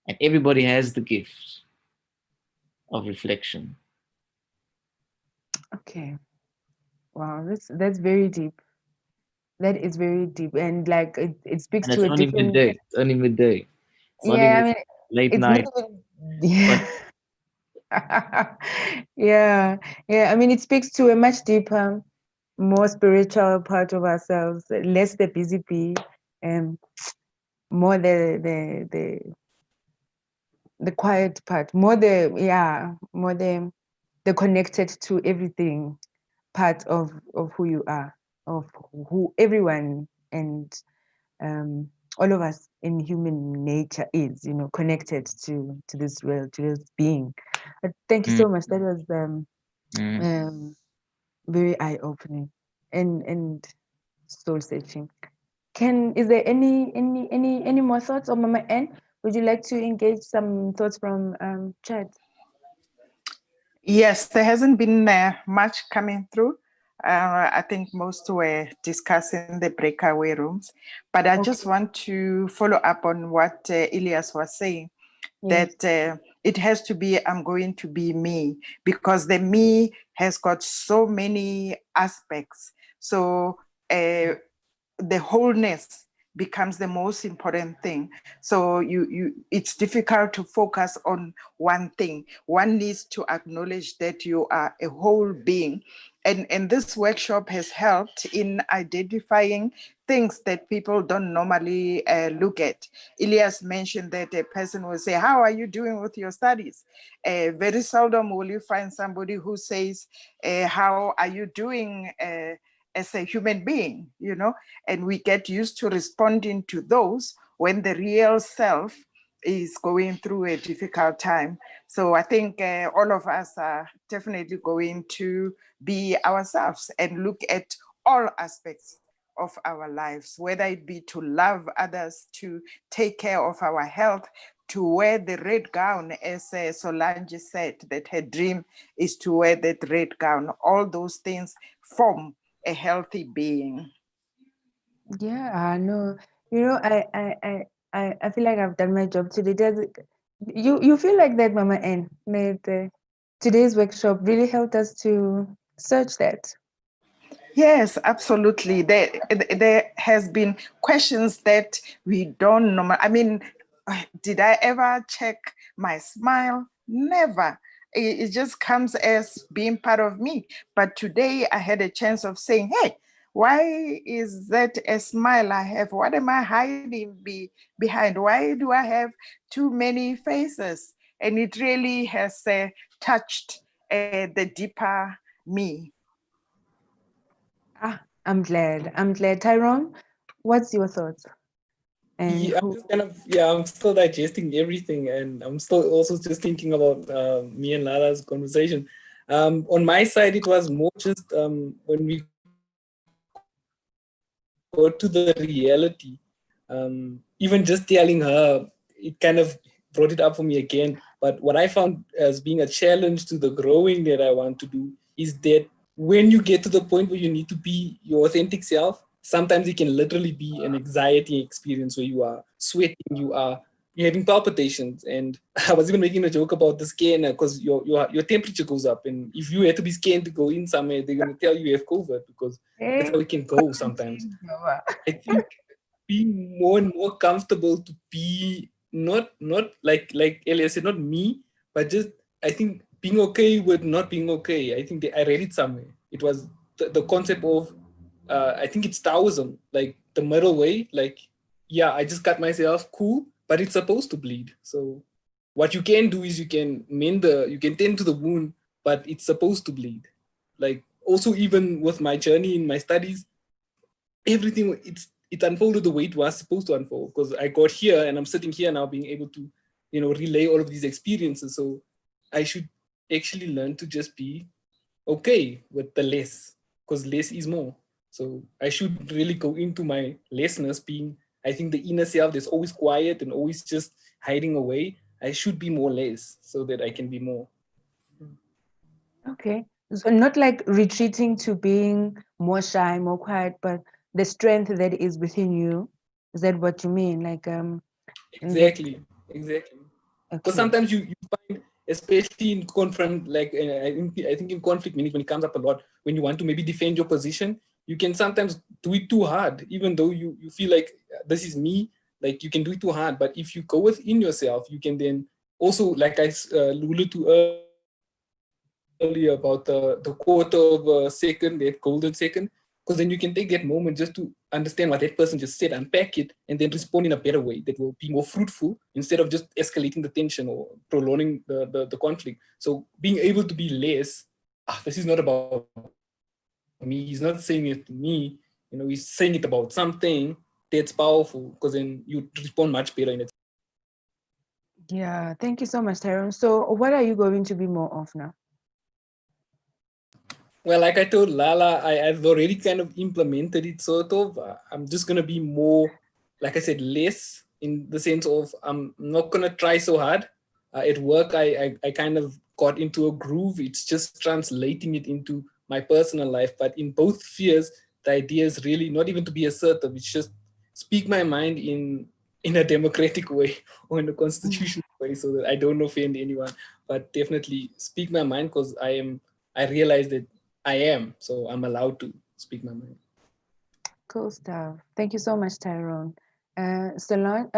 And everybody has the gift of reflection. Okay. Wow, that's very deep. That is very deep, and like it speaks And to it's a only different. midday. It's only midday. It's not Yeah, I even mean, late it's night. not even. Yeah, yeah. I mean, it speaks to a much deeper, more spiritual part of ourselves. Less the busy bee, and more the quiet part. More the connected to everything part of who you are, of who everyone and all of us in human nature is, connected to this world, to this being. But thank you so much. That was very eye-opening and soul searching. Is there any more thoughts on Mama N? Would you like to engage some thoughts from chat? Yes, there hasn't been much coming through. I think most were discussing the breakaway rooms, but I just want to follow up on what Elias was saying, that it has to be, I'm going to be me, because the me has got so many aspects. So the wholeness becomes the most important thing. So it's difficult to focus on one thing. One needs to acknowledge that you are a whole being. And this workshop has helped in identifying things that people don't normally look at. Elias mentioned that a person will say, how are you doing with your studies? Very seldom will you find somebody who says, how are you doing as a human being, and we get used to responding to those when the real self is going through a difficult time. So I think all of us are definitely going to be ourselves and look at all aspects of our lives, whether it be to love others, to take care of our health, to wear the red gown, as Solange said, that her dream is to wear that red gown. All those things form a healthy being. Yeah, no, I feel like I've done my job today. You feel like that, Mama N? Today's workshop really helped us to search that. Yes, absolutely. There has been questions that we don't know. I mean, did I ever check my smile? Never. It just comes as being part of me. But today I had a chance of saying, hey, why is that a smile I have? What am I hiding behind? Why do I have too many faces? And it really has touched the deeper me. I'm glad. Tyrone, what's your thoughts? And yeah, I'm still digesting everything, and I'm still also just thinking about me and Lala's conversation. On my side, it was more just when we go to the reality, even just telling her, it kind of brought it up for me again. But what I found as being a challenge to the growing that I want to do is that when you get to the point where you need to be your authentic self, sometimes it can literally be an anxiety experience where you are sweating, you are you're having palpitations. And I was even making a joke about the scanner because your temperature goes up. And if you had to be scanned to go in somewhere, they're going to tell you have COVID because that's how it can go sometimes. I think being more and more comfortable to be not like Elias said, not me, but just I think being okay with not being okay. I think I read it somewhere. It was the concept of I think it's Taoism, like the middle way. Like, yeah, I just cut myself, cool, but it's supposed to bleed. So what you can do is you can you can tend to the wound, but it's supposed to bleed. Like also even with my journey in my studies, everything it unfolded the way it was supposed to unfold because I got here and I'm sitting here now being able to, relay all of these experiences. So I should actually learn to just be okay with the less because less is more. So I should really go into my lessness being, I think the inner self that's always quiet and always just hiding away. I should be more less so that I can be more. Okay. So not like retreating to being more shy, more quiet, but the strength that is within you. Is that what you mean? Like Exactly. Because okay. sometimes you find, especially in confront, like I think in conflict meetings when it comes up a lot, when you want to maybe defend your position, you can sometimes do it too hard, even though you feel like this is me, like you can do it too hard. But if you go within yourself, you can then also, like I alluded to earlier about the quarter of a second, that golden second, because then you can take that moment just to understand what that person just said, unpack it, and then respond in a better way that will be more fruitful instead of just escalating the tension or prolonging the conflict. So being able to be less, this is not about me, he's not saying it to me, he's saying it about something that's powerful, because then you respond much better in it. Yeah, thank you so much, Tyrone. So what are you going to be more of now? Well, like I told Lala, I've already kind of implemented it sort of. I'm just going to be more, like I said, less in the sense of I'm not going to try so hard. At work, I kind of got into a groove. It's just translating it into my personal life. But in both spheres, the idea is really not even to be assertive. It's just speak my mind in a democratic way or in a constitutional way so that I don't offend anyone. But definitely speak my mind because I realize that I am, so I'm allowed to speak my mind. Cool stuff. Thank you so much, Tyrone. Salon,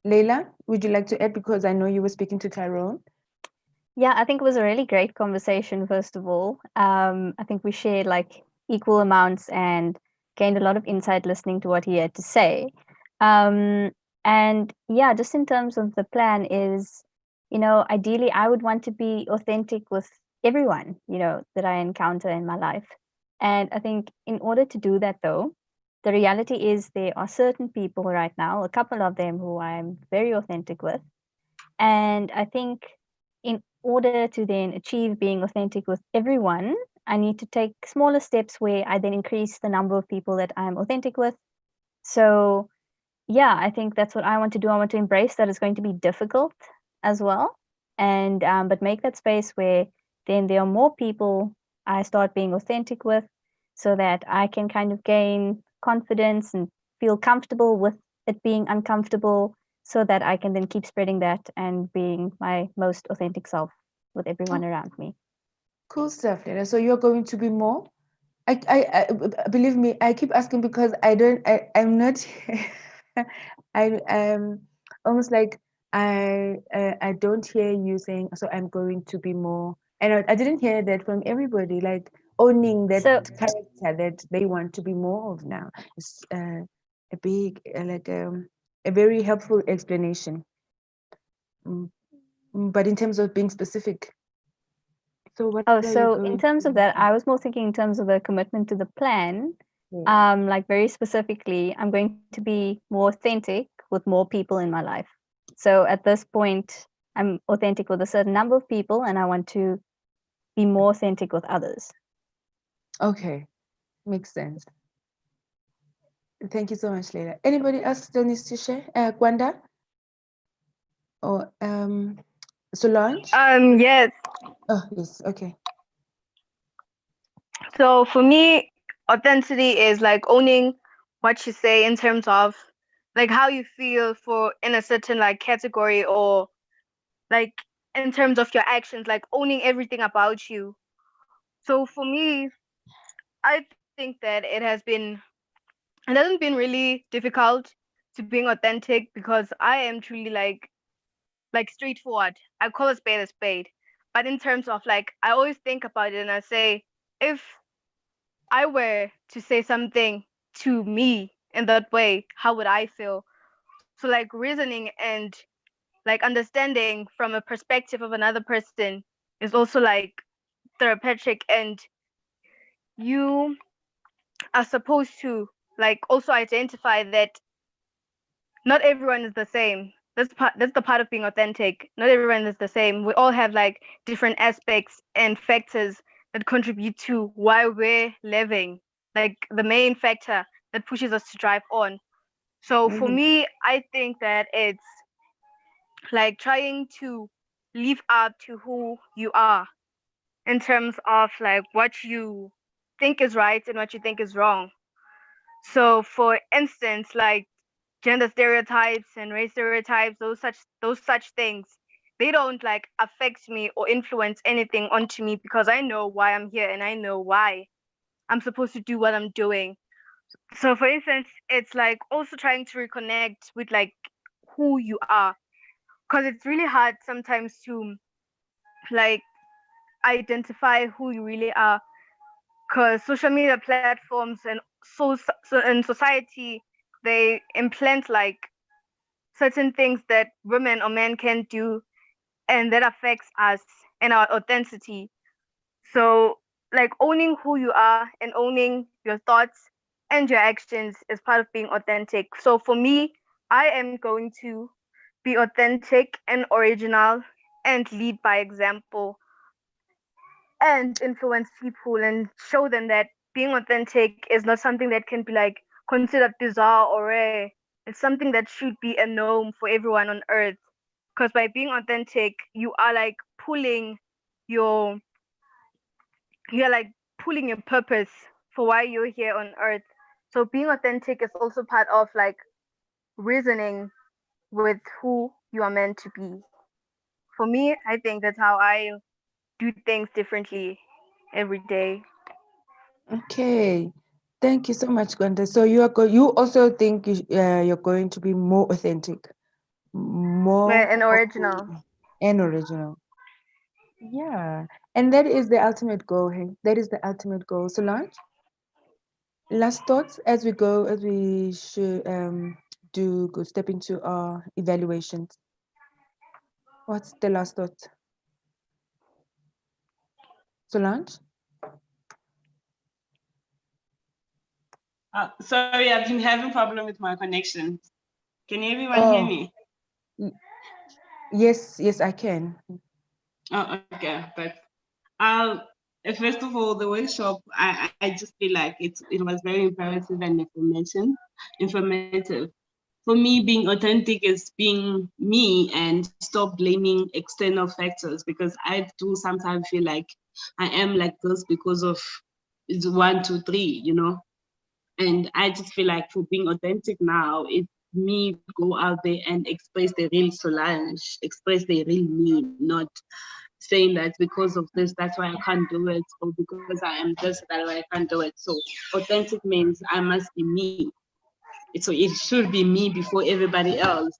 Leila, would you like to add, because I know you were speaking to Tyrone? Yeah, I think it was a really great conversation, first of all. I think we shared like equal amounts and gained a lot of insight listening to what he had to say. And yeah, just in terms of the plan is, ideally I would want to be authentic with everyone, that I encounter in my life. And I think in order to do that though, the reality is there are certain people right now, a couple of them who I'm very authentic with. And I think in order to then achieve being authentic with everyone, I need to take smaller steps where I then increase the number of people that I'm authentic with. So yeah, I think that's what I want to do. I want to embrace that it's going to be difficult as well. And but make that space where then there are more people I start being authentic with so that I can kind of gain confidence and feel comfortable with it being uncomfortable so that I can then keep spreading that and being my most authentic self with everyone around me. Cool stuff, Leila. So you're going to be more? I believe me, I keep asking because I'm not I'm almost like I don't hear you saying, so I'm going to be more. And I didn't hear that from everybody, like owning that character that they want to be more of now. It's a big, a very helpful explanation. But in terms of being specific, so what are you so going in terms to of that, I was more thinking in terms of a commitment to the plan. Like very specifically, I'm going to be more authentic with more people in my life. So at this point, I'm authentic with a certain number of people and I want to be more authentic with others. Okay, makes sense. Thank you so much, Leila. Anybody else still needs to share? Gwanda? Or Solange? Yes. Oh, yes, okay. So for me, authenticity is like owning what you say in terms of like how you feel for in a certain like category, or like in terms of your actions, like owning everything about you. So for me, I think that it hasn't been really difficult to being authentic, because I am truly like straightforward. I call a spade a spade. But in terms of like, I always think about it and I say, if I were to say something to me in that way, how would I feel? So like reasoning and like understanding from a perspective of another person is also like therapeutic, and you are supposed to like also identify that not everyone is the same. That's the part of being authentic. Not everyone is the same. We all have like different aspects and factors that contribute to why we're living. Like the main factor that pushes us to drive on. So for me, I think that it's like trying to live up to who you are in terms of like what you think is right and what you think is wrong. So for instance, like gender stereotypes and race stereotypes, those such things, they don't like affect me or influence anything onto me, because I know why I'm here and I know why I'm supposed to do what I'm doing. So for instance, it's like also trying to reconnect with like who you are, because it's really hard sometimes to like identify who you really are, because social media platforms and so in society, they implant like certain things that women or men can do, and that affects us and our authenticity. So like owning who you are and owning your thoughts and your actions is part of being authentic. So for me, I am going to be authentic and original and lead by example and influence people and show them that being authentic is not something that can be like considered bizarre or rare. It's something that should be a norm for everyone on earth. Because by being authentic, pulling your you're like pulling your purpose for why you're here on earth. So being authentic is also part of like reasoning with who you are meant to be. For me, I think that's how I do things differently every day. Okay. Thank you so much, Gwanda. So you also think you're going to be more authentic, more And original. and original. Yeah. And that is the ultimate goal. Hey? That is the ultimate goal. Solange, last thoughts as we should go step into our evaluations. What's the last thought? Solange? Sorry, I've been having problem with my connection. Can everyone hear me? Yes, I can. Oh, okay. But first of all, the workshop, I just feel like it was very imperative and informative. For me, being authentic is being me and stop blaming external factors, because I do sometimes feel like I am like this because of it's 1, 2, 3, And I just feel like for being authentic now, it's me go out there and express the real Solange, express the real me, not saying that because of this, that's why I can't do it, or because I am this, that why I can't do it. So authentic means I must be me. So it should be me before everybody else.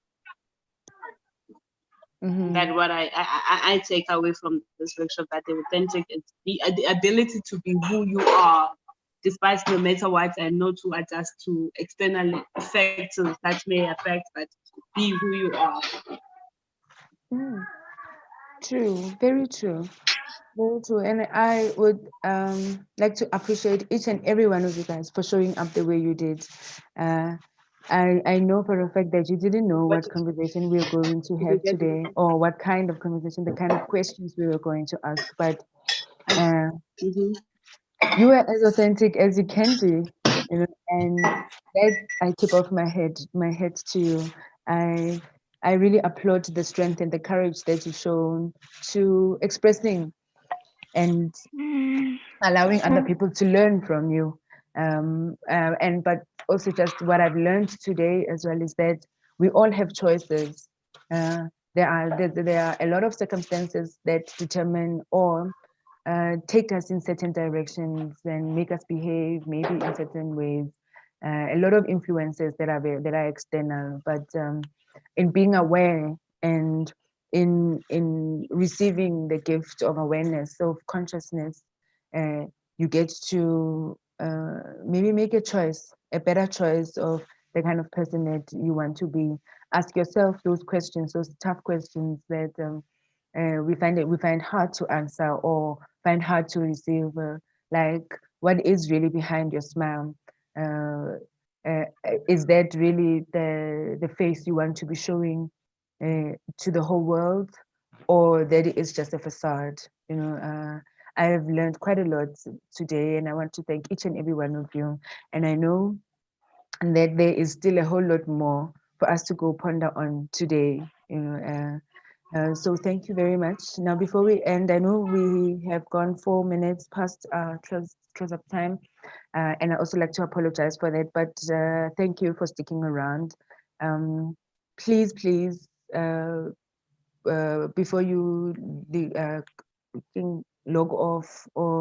That what I take away from this workshop, that the authentic is the ability to be who you are, despite no matter what, and not to adjust to external factors that may affect, but be who you are. True, very true. Very true. And I would like to appreciate each and every one of you guys for showing up the way you did. I know for a fact that you didn't know what conversation we were going to have today, or what kind of conversation, the kind of questions we were going to ask. But you were as authentic as you can be, and that I tip off my head to you. I really applaud the strength and the courage that you've shown to expressing and allowing other people to learn from you. But also just what I've learned today as well is that we all have choices. There are a lot of circumstances that determine or take us in certain directions and make us behave maybe in certain ways. A lot of influences that are external, but in being aware and in receiving the gift of awareness, of consciousness, you get to maybe make a choice, a better choice of the kind of person that you want to be. Ask yourself those questions, those tough questions that we find hard to answer or find hard to receive. Like, what is really behind your smile? Is that really the face you want to be showing to the whole world, or that it is just a facade? You know, I have learned quite a lot today, and I want to thank each and every one of you. And I know that there is still a whole lot more for us to go ponder on today. You know, so thank you very much. Now, before we end, I know we have gone 4 minutes past close up time, and I also like to apologize for that. But thank you for sticking around. Please, before you log off or